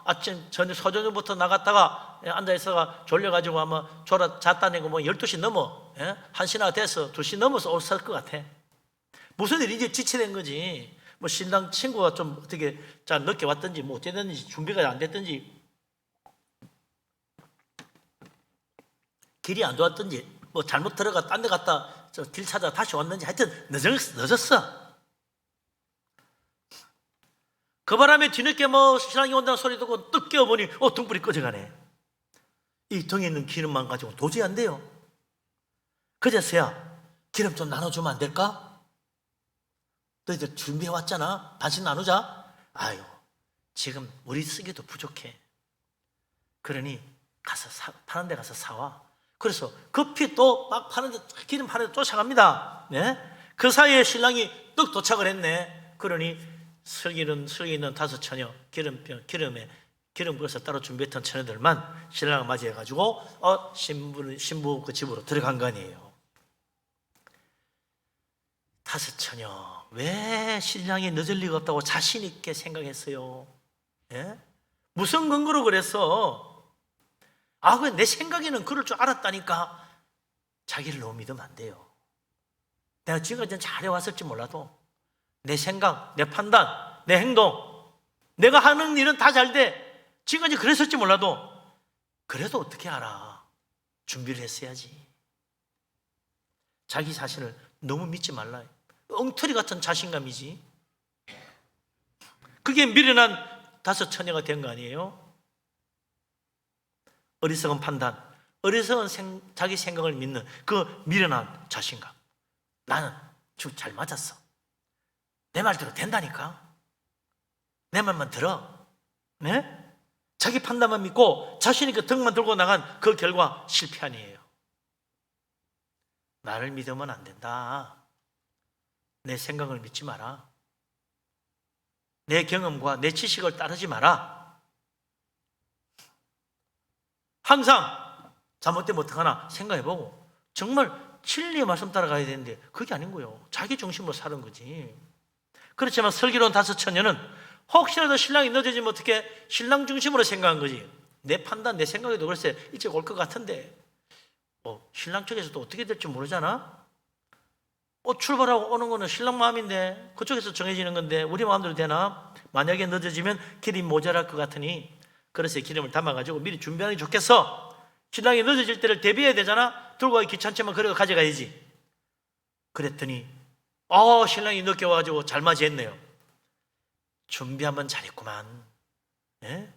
Speaker 2: 아침 저녁 서저녁부터 나갔다가 앉아있어가 졸려가지고 아마 잤다니까 12시 넘어, 1시나 됐어. 2시 넘어서 올것 같아. 무슨 일인지 지체된 거지. 신랑 친구가 좀 어떻게 늦게 왔든지 어쨌든지 준비가 안 됐든지 길이 안 좋았든지 잘못 들어가 딴 데 갔다 길 찾아 다시 왔는지 하여튼 늦었어. 그 바람에 뒤늦게 신랑이 온다는 소리 듣고 떡 깨어보니 등불이 꺼져가네. 이 등에 있는 기름만 가지고 도저히 안 돼요. 그제서야 기름 좀 나눠주면 안 될까? 너 이제 준비해왔잖아. 반씩 나누자. 아유, 지금 우리 쓰기도 부족해. 그러니 가서 파는 데 가서 사와. 그래서 급히 또 막 기름 파는 데 쫓아갑니다. 네? 그 사이에 신랑이 떡 도착을 했네. 그러니 슬기 있는 다섯 처녀, 기름 그래서 따로 준비했던 처녀들만 신랑을 맞이해가지고 신부 그 집으로 들어간 거 아니에요. 다섯 처녀, 왜 신랑이 늦을 리가 없다고 자신 있게 생각했어요? 예? 무슨 근거로 그랬어? 그래, 내 생각에는 그럴 줄 알았다니까. 자기를 너무 믿으면 안 돼요. 내가 지금까지 잘해왔을지 몰라도 내 생각, 내 판단, 내 행동, 내가 하는 일은 다 잘 돼. 지금까지 그랬을지 몰라도 그래도 어떻게 알아? 준비를 했어야지. 자기 자신을 너무 믿지 말라. 엉터리 같은 자신감이지. 그게 미련한 다섯 처녀가 된 거 아니에요? 어리석은 판단, 어리석은 자기 생각을 믿는 그 미련한 자신감. 나는 지금 잘 맞았어. 내 말대로 된다니까. 내 말만 들어. 네? 자기 판단만 믿고 자신 있게 등만 들고 나간 그 결과 실패 아니에요. 나를 믿으면 안 된다. 내 생각을 믿지 마라. 내 경험과 내 지식을 따르지 마라. 항상 잘못되면 어떡하나 생각해보고 정말 진리의 말씀 따라가야 되는데 그게 아닌 거예요. 자기 중심으로 사는 거지. 그렇지만 슬기로운 다섯 처녀는 혹시라도 신랑이 늦어지면 어떻게 신랑 중심으로 생각한 거지. 내 판단, 내 생각에도 글쎄 일찍 올 것 같은데 신랑 쪽에서도 어떻게 될지 모르잖아. 출발하고 오는 거는 신랑 마음인데 그쪽에서 정해지는 건데 우리 마음대로 되나? 만약에 늦어지면 기름이 모자랄 것 같으니 그래서 기름을 담아가지고 미리 준비하는 게 좋겠어. 신랑이 늦어질 때를 대비해야 되잖아. 들고 가기 귀찮지만 그래도 가져가야지. 그랬더니 신랑이 늦게 와가지고 잘 맞이했네요. 준비 한번 잘했구만. 예?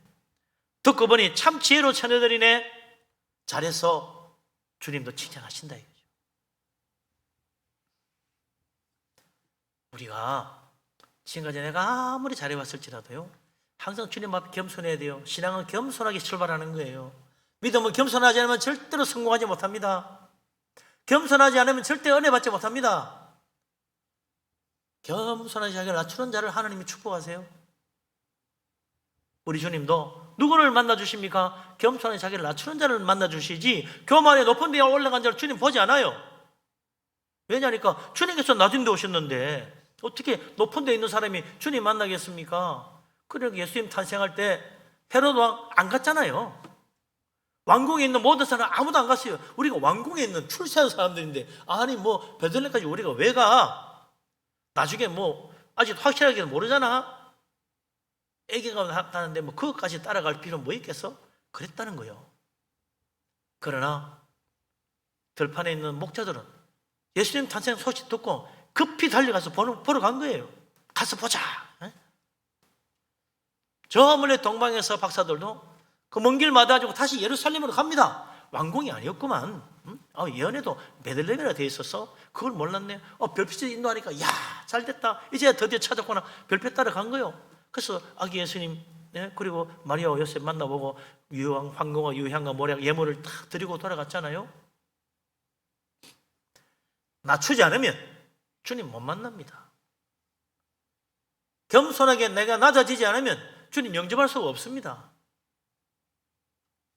Speaker 2: 듣고 보니 참 지혜로운 처녀들이네. 잘해서 주님도 칭찬하신다 이거죠. 우리가 지금까지 내가 아무리 잘해왔을지라도요, 항상 주님 앞에 겸손해야 돼요. 신앙은 겸손하게 출발하는 거예요. 믿음은 겸손하지 않으면 절대로 성공하지 못합니다. 겸손하지 않으면 절대 은혜 받지 못합니다. 겸손하게 자기를 낮추는 자를 하나님이 축복하세요. 우리 주님도 누구를 만나주십니까? 겸손하게 자기를 낮추는 자를 만나주시지 교만에 높은 데에 올라간 자를 주님 보지 않아요. 왜냐니까 주님께서 낮은 데 오셨는데 어떻게 높은 데 있는 사람이 주님 만나겠습니까? 그러니까 예수님 탄생할 때 헤로드 왕 안 갔잖아요. 왕궁에 있는 모든 사람 아무도 안 갔어요. 우리가 왕궁에 있는 출세한 사람들인데 베들레헴까지 우리가 왜 가? 나중에 아직 확실하게 모르잖아. 아기가 나타나는데 그것까지 따라갈 필요는 뭐 있겠어? 그랬다는 거예요. 그러나 들판에 있는 목자들은 예수님 탄생 소식 듣고 급히 달려가서 보러 간 거예요. 가서 보자. 저 멀리 동방에서 박사들도 그 먼 길 마다하고 다시 예루살렘으로 갑니다. 왕궁이 아니었구만. 예언에도 베들레헴이라 되어 있어서 그걸 몰랐네. 별빛이 인도하니까 야, 잘됐다. 이제 드디어 찾았구나. 별빛 따라간 거예요. 그래서 아기 예수님, 그리고 마리아와 요셉 만나보고 유황, 황금과 유향과 모략, 예물을 다 드리고 돌아갔잖아요. 낮추지 않으면 주님 못 만납니다. 겸손하게 내가 낮아지지 않으면 주님 영접할 수가 없습니다.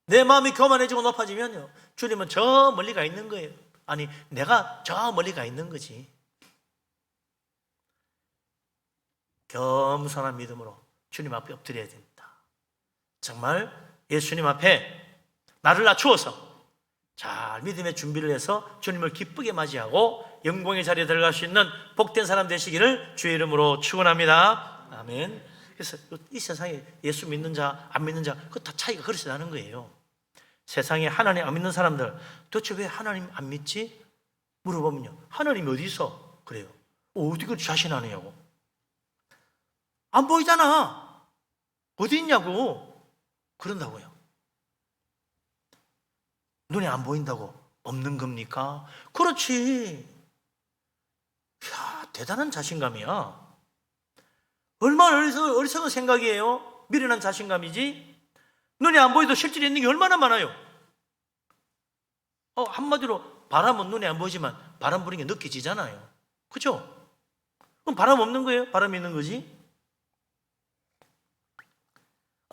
Speaker 2: 내 마음이 교만해지고 높아지면요, 주님은 저 멀리 가 있는 거예요. 아니, 내가 저 멀리 가 있는 거지. 겸손한 믿음으로 주님 앞에 엎드려야 됩니다. 정말 예수님 앞에 나를 낮추어서 잘 믿음의 준비를 해서 주님을 기쁘게 맞이하고 영광의 자리에 들어갈 수 있는 복된 사람 되시기를 주의 이름으로 축원합니다. 아멘. 그래서 이 세상에 예수 믿는 자, 안 믿는 자, 그 다 차이가 그렇게 나는 거예요. 세상에 하나님 안 믿는 사람들, 도대체 왜 하나님 안 믿지? 물어보면요, 하나님이 어디 있어? 그래요. 어디 그 자신하느냐고. 안 보이잖아. 어디 있냐고. 그런다고요. 눈에 안 보인다고 없는 겁니까? 그렇지. 이야, 대단한 자신감이야. 얼마나 어리석은 생각이에요. 미련한 자신감이지. 눈에 안 보이도 실질이 있는 게 얼마나 많아요. 한마디로 바람은 눈에 안 보이지만 바람 부는 게 느껴지잖아요. 그죠? 그럼 바람 없는 거예요? 바람이 있는 거지?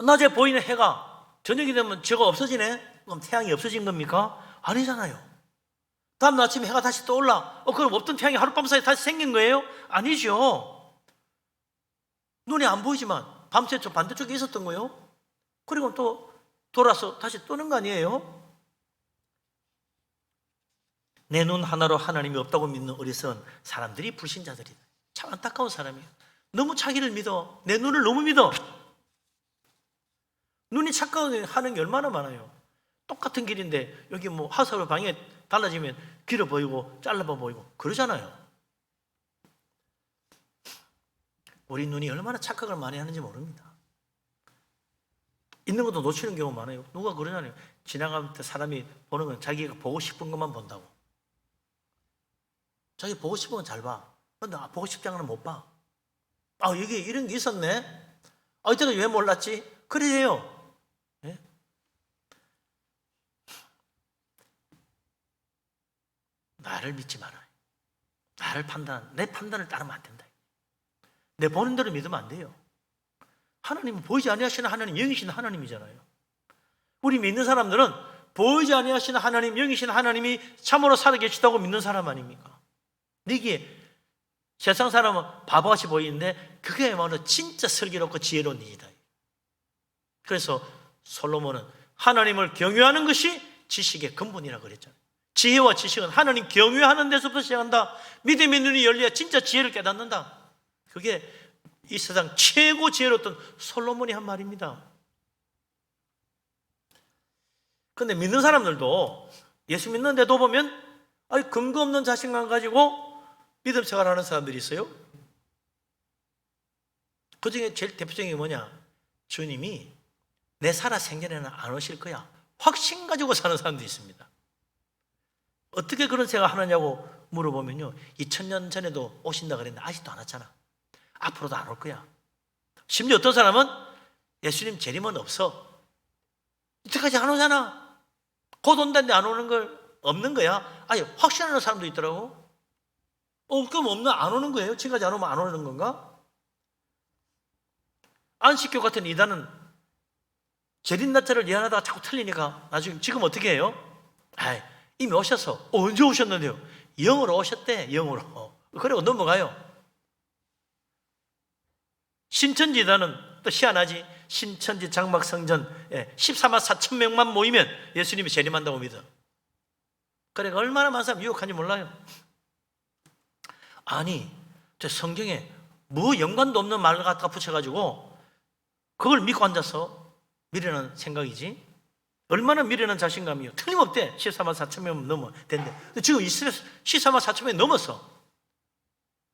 Speaker 2: 낮에 보이는 해가 저녁이 되면 저거 없어지네? 그럼 태양이 없어진 겁니까? 아니잖아요. 다음 날 아침에 해가 다시 떠올라. 그럼 없던 태양이 하룻밤 사이에 다시 생긴 거예요? 아니죠. 눈에 안 보이지만 밤새 저 반대쪽에 있었던 거예요. 그리고 또 돌아서 다시 뜨는 거 아니에요? 내 눈 하나로 하나님이 없다고 믿는 어리석은 사람들이 불신자들이다. 참 안타까운 사람이에요. 너무 자기를 믿어. 내 눈을 너무 믿어. 눈이 착각하는 게 얼마나 많아요. 똑같은 길인데 여기 뭐 하수로 방에 달라지면 길어 보이고 짧아 보이고 그러잖아요. 우리 눈이 얼마나 착각을 많이 하는지 모릅니다. 있는 것도 놓치는 경우가 많아요. 누가 그러잖아요. 지나가면 사람이 보는 건 자기가 보고 싶은 것만 본다고. 자기 보고 싶은 건 잘 봐. 근데 보고 싶지 않은 건 못 봐. 여기 이런 게 있었네. 이때가 왜 몰랐지? 그래요. 네? 나를 믿지 말아요. 내 판단을 따르면 안 된다. 내 보는 대로 믿으면 안 돼요. 하나님은 보이지 아니하시는 하나님, 영이신 하나님이잖아요. 우리 믿는 사람들은 보이지 아니하시는 하나님, 영이신 하나님이 참으로 살아계시다고 믿는 사람 아닙니까? 이게 세상 사람은 바보같이 보이는데 그게야말로 진짜 슬기롭고 지혜로운 일이다. 그래서 솔로몬은 하나님을 경외하는 것이 지식의 근본이라고 그랬잖아요. 지혜와 지식은 하나님 경외하는 데서부터 시작한다. 믿음의 눈이 열려야 진짜 지혜를 깨닫는다. 그게 이 세상 최고 지혜로웠던 솔로몬이 한 말입니다. 그런데 믿는 사람들도 예수 믿는데도 보면 근거 없는 자신감 가지고 믿음 생활을 하는 사람들이 있어요. 그 중에 제일 대표적인 게 뭐냐? 주님이 내 살아 생전에는 안 오실 거야. 확신 가지고 사는 사람도 있습니다. 어떻게 그런 생각을 하느냐고 물어보면요, 2000년 전에도 오신다 그랬는데 아직도 안 왔잖아. 앞으로도 안 올 거야. 심지어 어떤 사람은 예수님 재림은 없어. 이때까지 안 오잖아. 곧 온다는데 안 오는 걸 없는 거야. 아니, 확신하는 사람도 있더라고. 그럼 안 오는 거예요? 지금까지 안 오면 안 오는 건가? 안식교 같은 이단은 재림 날짜를 예언하다가 자꾸 틀리니까 나중에 지금 어떻게 해요? 이미 오셔서 언제 오셨는데요? 영으로 오셨대. 영으로. 그리고 넘어가요. 신천지 이단은 또 희한하지. 신천지 장막성전 14만 4천 명만 모이면 예수님이 재림한다고 믿어. 그러니까 얼마나 많은 사람이 유혹한지 몰라요. 아니, 저 성경에 뭐 연관도 없는 말을 갖다가 붙여가지고 그걸 믿고 앉아서 미련한 생각이지. 얼마나 미련한 자신감이요. 틀림없대. 14만 4천 명 넘어 된대. 근데 지금 14만 4천 명이 넘었어.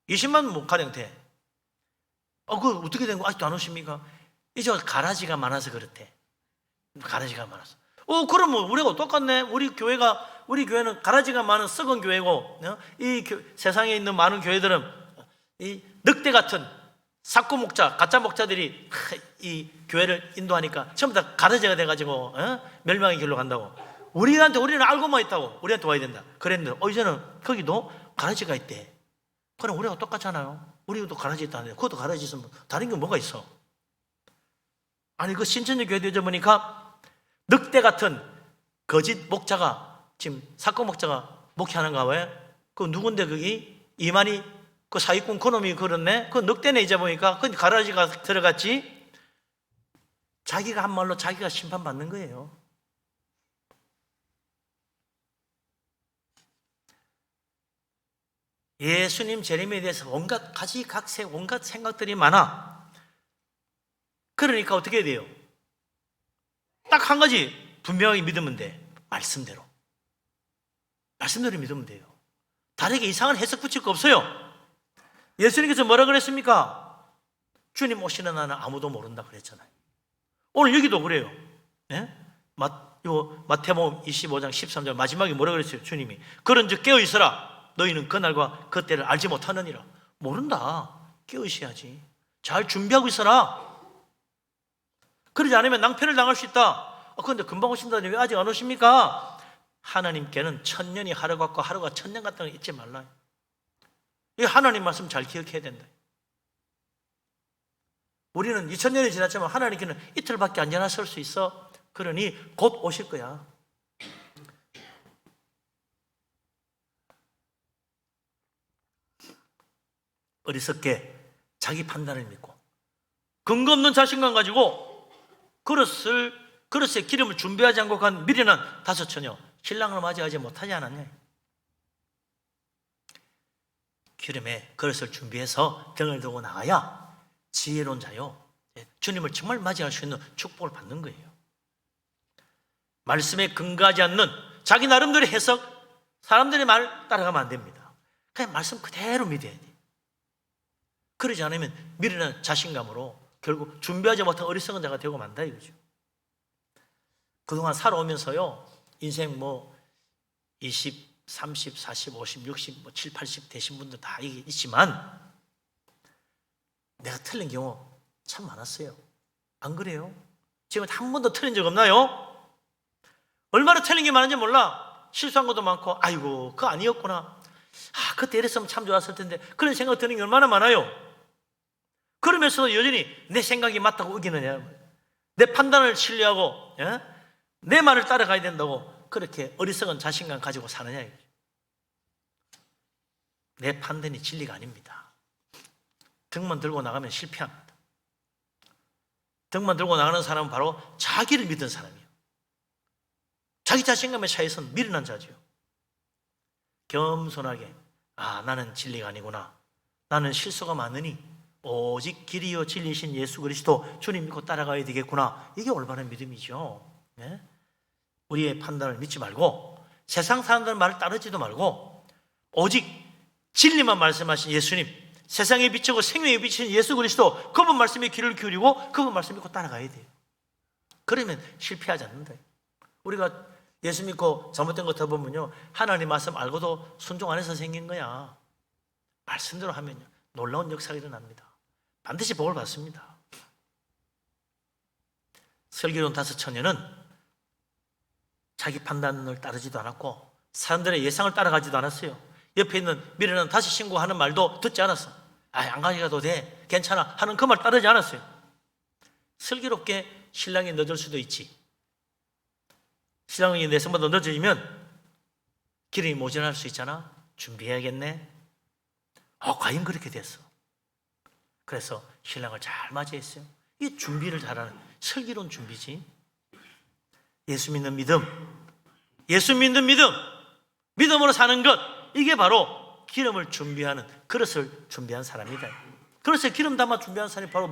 Speaker 2: 20만 뭐 가량 돼. 그 어떻게 된 거 아직도 안 오십니까? 이제 가라지가 많아서 그렇대. 가라지가 많아서. 그럼 뭐 우리가 똑같네. 우리 교회는 가라지가 많은 썩은 교회고, 세상에 있는 많은 교회들은 이 늑대 같은 사고 목자, 가짜 목자들이 이 교회를 인도하니까 전부 다 가라지가 돼가지고 멸망의 길로 간다고. 우리는 알고만 있다고. 우리한테 와야 된다. 그랬는데 이제는 거기도 가라지가 있대. 그럼 우리하고 똑같잖아요. 우리도 가라지 있다는데 그것도 가라지 있으면 다른 게 뭐가 있어? 아니 그 신천지 교회도 잊어보니까 늑대 같은 거짓 목자가 지금 사건 목자가 목회하는가 왜? 그 누군데 그게 이만희 그 사기꾼 그놈이 그렇네. 그 늑대네 잊어보니까 그 가라지가 들어갔지. 자기가 한 말로 자기가 심판받는 거예요. 예수님 재림에 대해서 온갖 가지각색 온갖 생각들이 많아. 그러니까 어떻게 해야 돼요? 딱 한 가지 분명하게 믿으면 돼. 말씀대로 믿으면 돼요. 다르게 이상한 해석 붙일 거 없어요. 예수님께서 뭐라 그랬습니까? 주님 오시는 날은 아무도 모른다 그랬잖아요. 오늘 여기도 그래요. 예? 마태복음 25장 13절 마지막에 뭐라 그랬어요? 주님이 그런즉 깨어 있으라. 너희는 그날과 그때를 알지 못하느니라. 모른다. 깨어 있어야지. 잘 준비하고 있어라. 그러지 않으면 낭패를 당할 수 있다. 그런데 금방 오신다니 왜 아직 안 오십니까? 하나님께는 천년이 하루 같고 하루가 천년 같다는 걸 잊지 말라. 이 하나님 말씀 잘 기억해야 된다. 우리는 2000년이 지났지만 하나님께는 이틀밖에 안 지났을 수 있어. 그러니 곧 오실 거야. 어리석게 자기 판단을 믿고 근거 없는 자신감 가지고 그릇에 기름을 준비하지 않고 간 미련한 다섯 처녀 신랑을 맞이하지 못하지 않았냐. 기름에 그릇을 준비해서 등을 두고 나가야 지혜로운 자요 주님을 정말 맞이할 수 있는 축복을 받는 거예요. 말씀에 근거하지 않는 자기 나름대로 해석, 사람들의 말 따라가면 안 됩니다. 그냥 말씀 그대로 믿어야 돼. 그러지 않으면 미련한 자신감으로 결국 준비하지 못한 어리석은 자가 되고 만다 이거죠. 그동안 살아오면서요 인생 20, 30, 40, 50, 60, 7, 80 되신 분들 다 있지만 내가 틀린 경우 참 많았어요. 안 그래요? 지금 한 번도 틀린 적 없나요? 얼마나 틀린 게 많은지 몰라. 실수한 것도 많고 아이고 그거 아니었구나. 그때 이랬으면 참 좋았을 텐데 그런 생각 드는 게 얼마나 많아요. 그러면서도 여전히 내 생각이 맞다고 우기느냐, 내 판단을 신뢰하고 내 말을 따라가야 된다고 그렇게 어리석은 자신감 가지고 사느냐. 내 판단이 진리가 아닙니다. 등만 들고 나가면 실패합니다. 등만 들고 나가는 사람은 바로 자기를 믿은 사람이에요. 자기 자신감에 차에선 미련한 자죠. 겸손하게 나는 진리가 아니구나. 나는 실수가 많으니 오직 길이요 진리신 예수 그리스도 주님 믿고 따라가야 되겠구나. 이게 올바른 믿음이죠. 네? 우리의 판단을 믿지 말고 세상 사람들 말을 따르지도 말고 오직 진리만 말씀하신 예수님, 세상에 비추고 생명에 비치는 예수 그리스도 그분 말씀에 귀를 기울이고 그분 말씀 믿고 따라가야 돼요. 그러면 실패하지 않는다. 우리가 예수 믿고 잘못된 거 더 보면요 하나님 말씀 알고도 순종 안 해서 생긴 거야. 말씀대로 하면요 놀라운 역사가 일어납니다. 반드시 복을 받습니다. 슬기로운 다섯 처녀는 자기 판단을 따르지도 않았고 사람들의 예상을 따라가지도 않았어요. 옆에 있는 미련한 다시 신고하는 말도 듣지 않았어. 안 가져가도 돼, 괜찮아 하는 그 말 따르지 않았어요. 슬기롭게 신랑이 늦을 수도 있지. 신랑이 내성보다 늦어지면 기름이 모자랄 수 있잖아. 준비해야겠네. 과연 그렇게 됐어. 그래서 신랑을 잘 맞이했어요. 이게 준비를 잘하는 슬기로운 준비지. 예수 믿는 믿음, 믿음으로 사는 것, 이게 바로 기름을 준비하는 그릇을 준비한 사람이다. 그래서 기름 담아 준비한 사람이 바로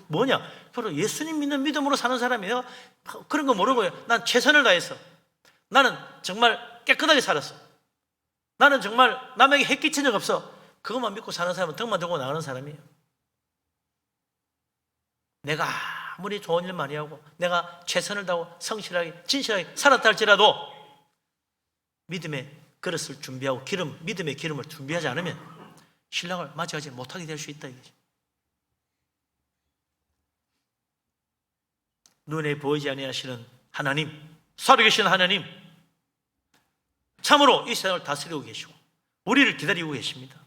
Speaker 2: 뭐냐? 바로 예수님 믿는 믿음으로 사는 사람이에요. 그런 거 모르고요. 난 최선을 다했어. 나는 정말 깨끗하게 살았어. 나는 정말 남에게 해 끼친 적 없어. 그것만 믿고 사는 사람은 등만 들고 나가는 사람이에요. 내가 아무리 좋은 일 많이 하고 내가 최선을 다하고 성실하게 진실하게 살았다 할지라도 믿음의 그릇을 준비하고 믿음의 기름을 준비하지 않으면 신랑을 맞이하지 못하게 될 수 있다 이거죠. 눈에 보이지 아니하시는 하나님, 살아계신 하나님, 참으로 이 세상을 다스리고 계시고 우리를 기다리고 계십니다.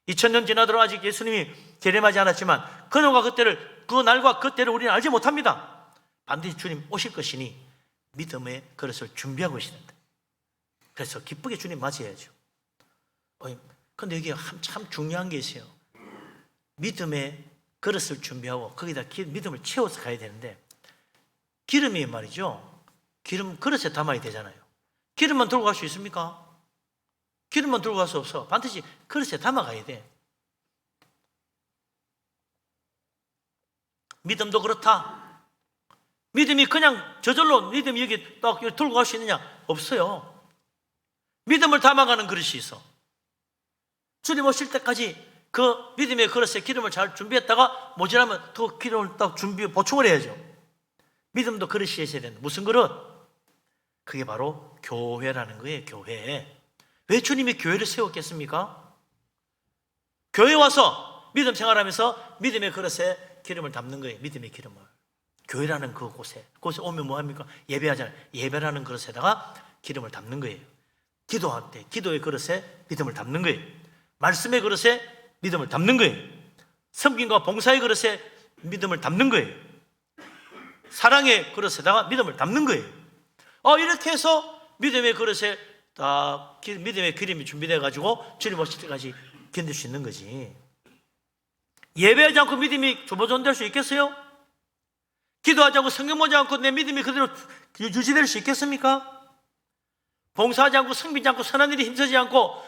Speaker 2: 2000년 지나도록 아직 예수님이 재림하지 않았지만 그 날과 그때를 우리는 알지 못합니다. 반드시 주님 오실 것이니 믿음의 그릇을 준비하고 계시는데, 그래서 기쁘게 주님 맞이해야죠. 그런데 여기 참 중요한 게 있어요. 믿음의 그릇을 준비하고 거기다 믿음을 채워서 가야 되는데, 기름이 말이죠, 기름 그릇에 담아야 되잖아요. 기름만 들고 갈 수 있습니까? 기름만 들고 갈 수 없어. 반드시 그릇에 담아가야 돼. 믿음도 그렇다. 믿음이 그냥 저절로 믿음이 여기 딱 들고 갈 수 있느냐? 없어요. 믿음을 담아가는 그릇이 있어. 주님 오실 때까지 그 믿음의 그릇에 기름을 잘 준비했다가 모자라면 더 기름을 딱 보충을 해야죠. 믿음도 그릇이 있어야 된다. 무슨 그릇? 그게 바로 교회라는 거예요. 교회. 왜 주님이 교회를 세웠겠습니까? 교회 와서 믿음 생활하면서 믿음의 그릇에 기름을 담는 거예요. 믿음의 기름을. 교회라는 그곳에 오면 뭐합니까? 예배하잖아요. 예배라는 그릇에다가 기름을 담는 거예요. 기도할 때 기도의 그릇에 믿음을 담는 거예요. 말씀의 그릇에 믿음을 담는 거예요. 섬김과 봉사의 그릇에 믿음을 담는 거예요. 사랑의 그릇에다가 믿음을 담는 거예요. 이렇게 해서 믿음의 그릇에 다 믿음의 기름이 준비되어 가지고 주님 오실 때까지 견딜 수 있는 거지. 예배하지 않고 믿음이 조보존될 수 있겠어요? 기도하지 않고 성경 보지 않고 내 믿음이 그대로 유지될 수 있겠습니까? 봉사하지 않고 섬기지 않고 선한 일에 힘쓰지 않고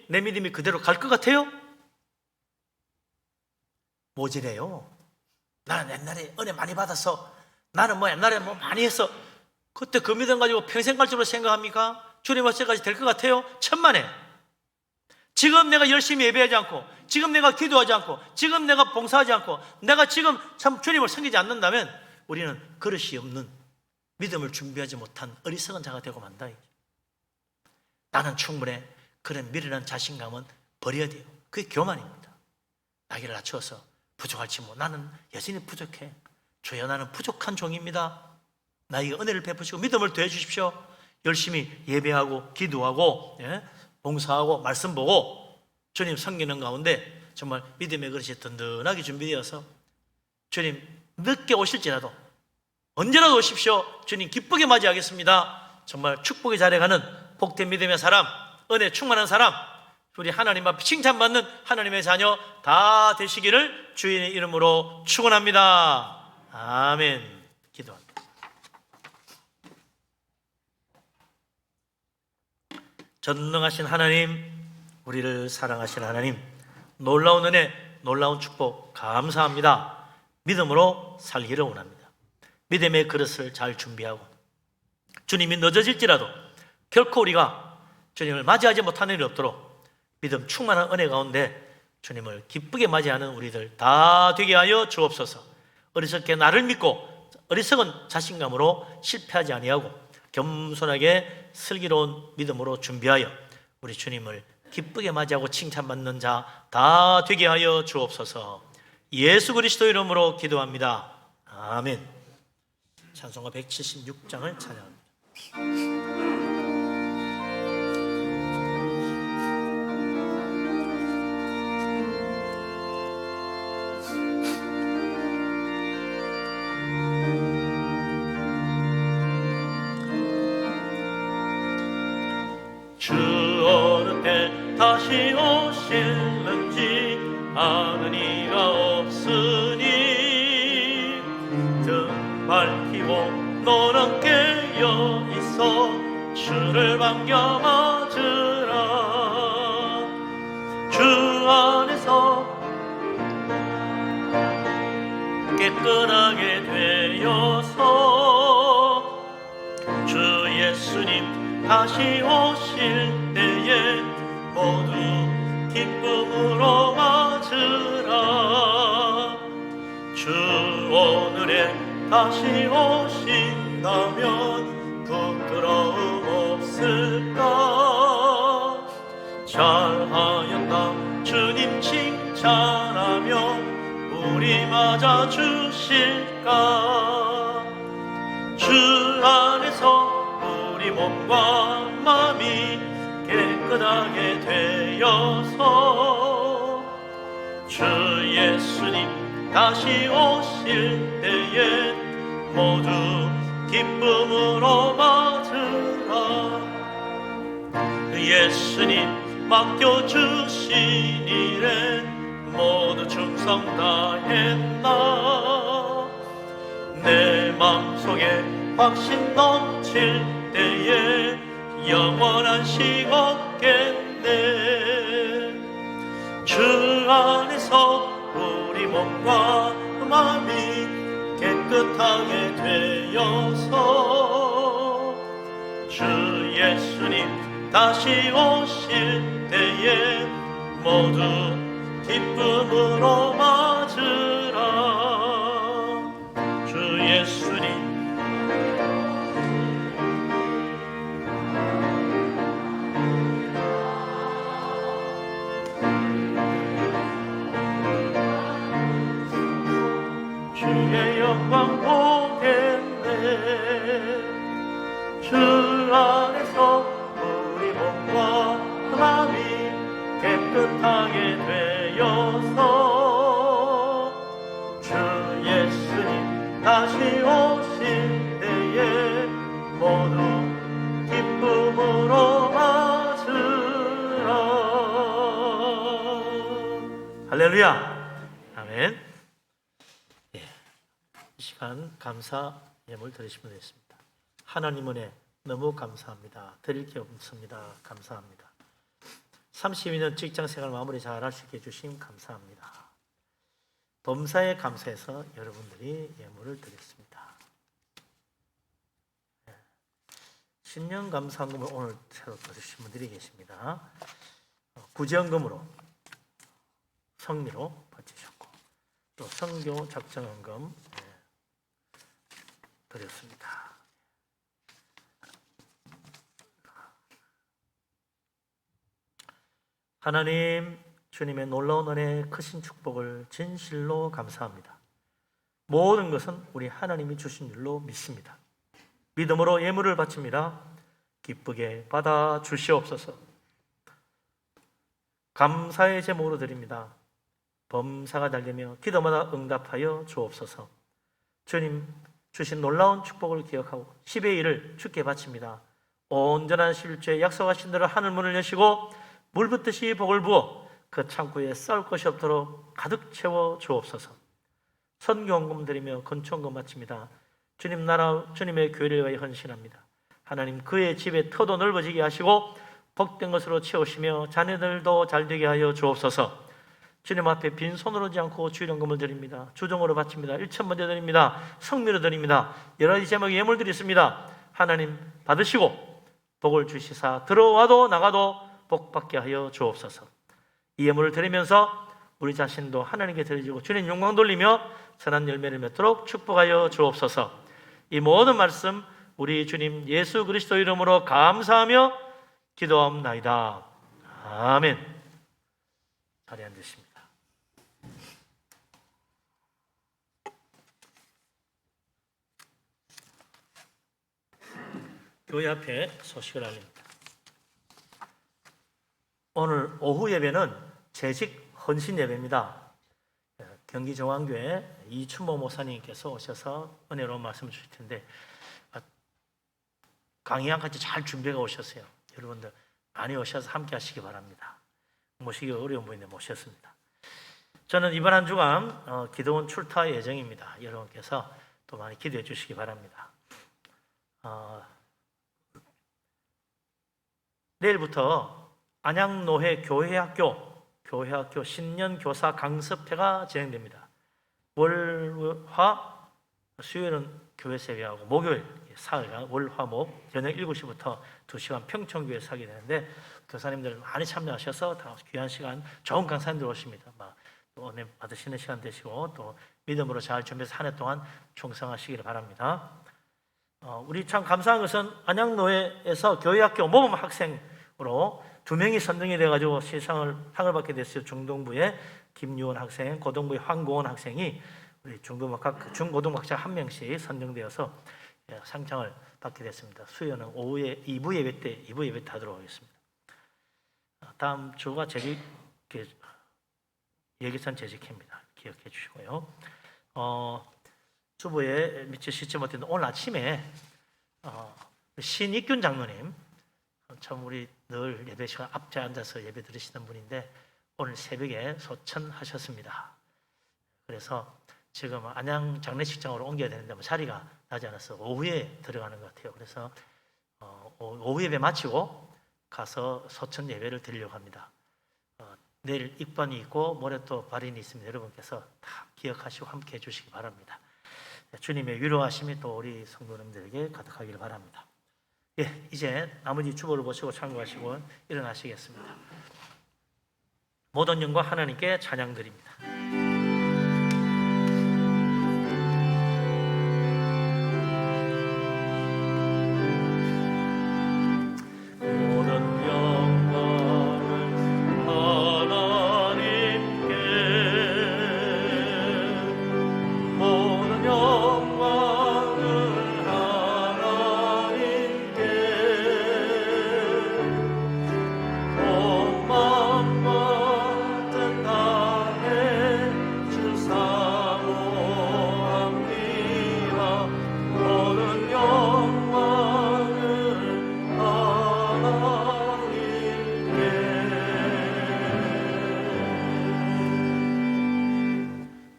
Speaker 2: 내 믿음이 그대로 갈 것 같아요? 모질해요. 나는 옛날에 은혜 많이 받았어. 나는 옛날에 많이 했어. 그때 그 믿음 가지고 평생 갈 줄로 생각합니까? 주님 오실 때까지 될 것 같아요? 천만에. 지금 내가 열심히 예배하지 않고, 지금 내가 기도하지 않고, 지금 내가 봉사하지 않고, 내가 지금 참 주님을 섬기지 않는다면 우리는 그릇이 없는, 믿음을 준비하지 못한 어리석은 자가 되고 만다. 나는 충분해. 그런 미련한 자신감은 버려야 돼요. 그게 교만입니다. 나기를 낮추어서 부족할지 나는 여전히 부족해. 주여, 나는 부족한 종입니다. 나에게 은혜를 베푸시고 믿음을 더해 주십시오. 열심히 예배하고 기도하고 봉사하고 말씀 보고 주님 섬기는 가운데 정말 믿음의 그릇이 든든하게 준비되어서 주님 늦게 오실지라도 언제라도 오십시오. 주님 기쁘게 맞이하겠습니다. 정말 축복의 자리에 가는 복된 믿음의 사람, 은혜 충만한 사람, 우리 하나님 앞에 칭찬받는 하나님의 자녀 다 되시기를 주의 이름으로 축원합니다. 아멘. 기도합니다. 전능하신 하나님, 우리를 사랑하신 하나님, 놀라운 은혜, 놀라운 축복 감사합니다. 믿음으로 살기를 원합니다. 믿음의 그릇을 잘 준비하고 주님이 늦어질지라도 결코 우리가 주님을 맞이하지 못하는 일이 없도록 믿음 충만한 은혜 가운데 주님을 기쁘게 맞이하는 우리들 다 되게 하여 주옵소서. 어리석게 나를 믿고 어리석은 자신감으로 실패하지 아니하고 겸손하게 슬기로운 믿음으로 준비하여 우리 주님을 기쁘게 맞이하고 칭찬받는 자 다 되게 하여 주옵소서. 예수 그리스도 이름으로 기도합니다. 아멘. 찬송가 176장을 찬양합니다. 주 어느 때 다시 오실는지 아는 이가 없으니 등 밝히고 너는 깨어 있어 주를 반겨 맞으라. 주 안에서 다시 오실 때에 모두 기쁨으로 맞으라. 주 오늘에 다시 오신다면 부끄러움 없을까? 잘하였다 주님 칭찬하며 우리 맞아 주실까? 주 안에서 우리 몸과 마음이 깨끗하게 되어서 주 예수님 다시 오실 때에 모두 기쁨으로 맞으라. 예수님 맡겨주신 일에 모두 충성 다했나? 내 맘속에 확신 넘칠 때에 영원한 식 없겠네. 주 안에서 우리 몸과 마음이 깨끗하게 되어서 주 예수님 다시 오실 때에 모두 기쁨으로 맞으라. 주 예수님 주의 영광 보겠네. 주 안에서 우리 몸과 마음이 깨끗하게 되어서 주 예수님 다시 오실 때에 모두 기쁨으로 맞으라. 할렐루야. 아멘. 이 시간 감사 예물 드리시면 되겠습니다. 하나님 은혜 너무 감사합니다. 드릴 게 없습니다. 감사합니다. 32년 직장생활 마무리 잘 할 수 있게 해주심 감사합니다. 범사에 감사해서 여러분들이 예물을 드렸습니다. 신년 감사금을 오늘 새로 드리신 분들이 계십니다. 구제헌금으로 성미로 바치셨고 또 선교 작정헌금 드렸습니다. 하나님 주님의 놀라운 은혜 크신 축복을 진실로 감사합니다. 모든 것은 우리 하나님이 주신 줄로 믿습니다. 믿음으로 예물을 바칩니다. 기쁘게 받아 주시옵소서. 감사의 제목으로 드립니다. 범사가 달되며 기도마다 응답하여 주옵소서. 주님 주신 놀라운 축복을 기억하고 10의 1을 주께 바칩니다. 온전한 11조에 약속하신 대로 하늘문을 여시고 물 붓듯이 복을 부어 그 창고에 썰 것이 없도록 가득 채워 주옵소서. 선교헌금 드리며 건축헌금 바칩니다. 주님 나라 주님의 교회를 위하여 헌신합니다. 하나님 그의 집에 터도 넓어지게 하시고 복된 것으로 채우시며 자녀들도 잘되게 하여 주옵소서. 주님 앞에 빈손으로 오지 않고 주일헌금을 드립니다. 주정으로 바칩니다. 1,000번째 드립니다. 성미로 드립니다. 여러 가지 제목의 예물 드렸습니다. 하나님 받으시고 복을 주시사 들어와도 나가도 복받게 하여 주옵소서. 이 예물을 드리면서 우리 자신도 하나님께 드리고 주님 영광 돌리며 선한 열매를 맺도록 축복하여 주옵소서. 이 모든 말씀 우리 주님 예수 그리스도 이름으로 감사하며 기도하옵나이다. 아멘. 자리에 앉으십니다. 교회 앞에 소식을 알립니다. 오늘 오후 예배는 재직 헌신 예배입니다. 경기 정왕교회 이춘모 목사님께서 오셔서 은혜로운 말씀을 주실 텐데 강의랑 같이 잘 준비해 오셨어요. 여러분들 많이 오셔서 함께 하시기 바랍니다. 모시기 어려운 분인데 모셨습니다. 저는 이번 한 주간 기도원 출타 예정입니다. 여러분께서 또 많이 기도해 주시기 바랍니다. 내일부터 안양노회 교회학교 신년 교사 강습회가 진행됩니다. 월, 화, 수요일은 교회 세배하고 목요일 사흘간 월화목 저녁 7시부터 2시간 평촌교회에서 하게 되는데 교사님들 많이 참여하셔서 다 귀한 시간 좋은 강사님들 오십니다. 또 은혜 받으시는 시간 되시고 또 믿음으로 잘 준비해서 한 해 동안 충성하시기를 바랍니다. 우리 참 감사한 것은 안양노회에서 교회학교 모범 학생으로 2명이 선정이 돼가지고 시상을 상을 받게 됐어요. 중동부의 김유원 학생, 고등부의 황고원 학생이 우리 중고등학생 1명씩 선정되어서 상장을 받게 됐습니다. 수요는 오후에 2부 예배 때 하도록 하겠습니다. 다음 주가 예기선 재직회입니다. 기억해 주시고요. 주보에 미치시지 못했는데 오늘 아침에 신익균 장로님, 참 우리 늘 예배 시간 앞자에 앉아서 예배 들으시는 분인데 오늘 새벽에 소천하셨습니다. 그래서 지금 안양 장례식장으로 옮겨야 되는데 자리가 나지 않아서 오후에 들어가는 것 같아요. 그래서 오후 예배 마치고 가서 소천 예배를 드리려고 합니다. 내일 입반이 있고 모레 또 발인이 있습니다. 여러분께서 다 기억하시고 함께 해주시기 바랍니다. 주님의 위로하심이 또 우리 성도님들에게 가득하기를 바랍니다. 이제 나머지 주보를 보시고 참고하시고 일어나시겠습니다. 모든 영광 하나님께 찬양드립니다.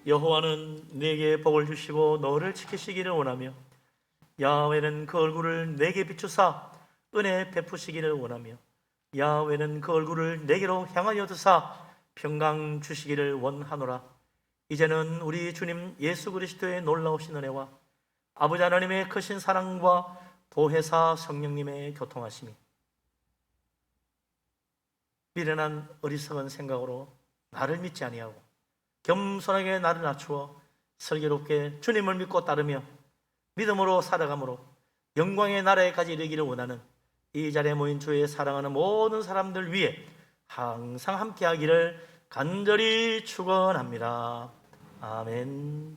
Speaker 2: 여호와는 내게 복을 주시고 너를 지키시기를 원하며 야훼는 그 얼굴을 내게 비추사 은혜 베푸시기를 원하며 야훼는 그 얼굴을 내게로 향하여 드사 평강 주시기를 원하노라. 이제는 우리 주님 예수 그리스도의 놀라우신 은혜와 아버지 하나님의 크신 사랑과 보혜사 성령님의 교통하심이 미련한 어리석은 생각으로 나를 믿지 아니하고 겸손하게 나를 낮추어 슬기롭게 주님을 믿고 따르며 믿음으로 살아감으로 영광의 나라에까지 이르기를 원하는 이 자리에 모인 주의 사랑하는 모든 사람들 위해 항상 함께하기를 간절히 축원합니다. 아멘.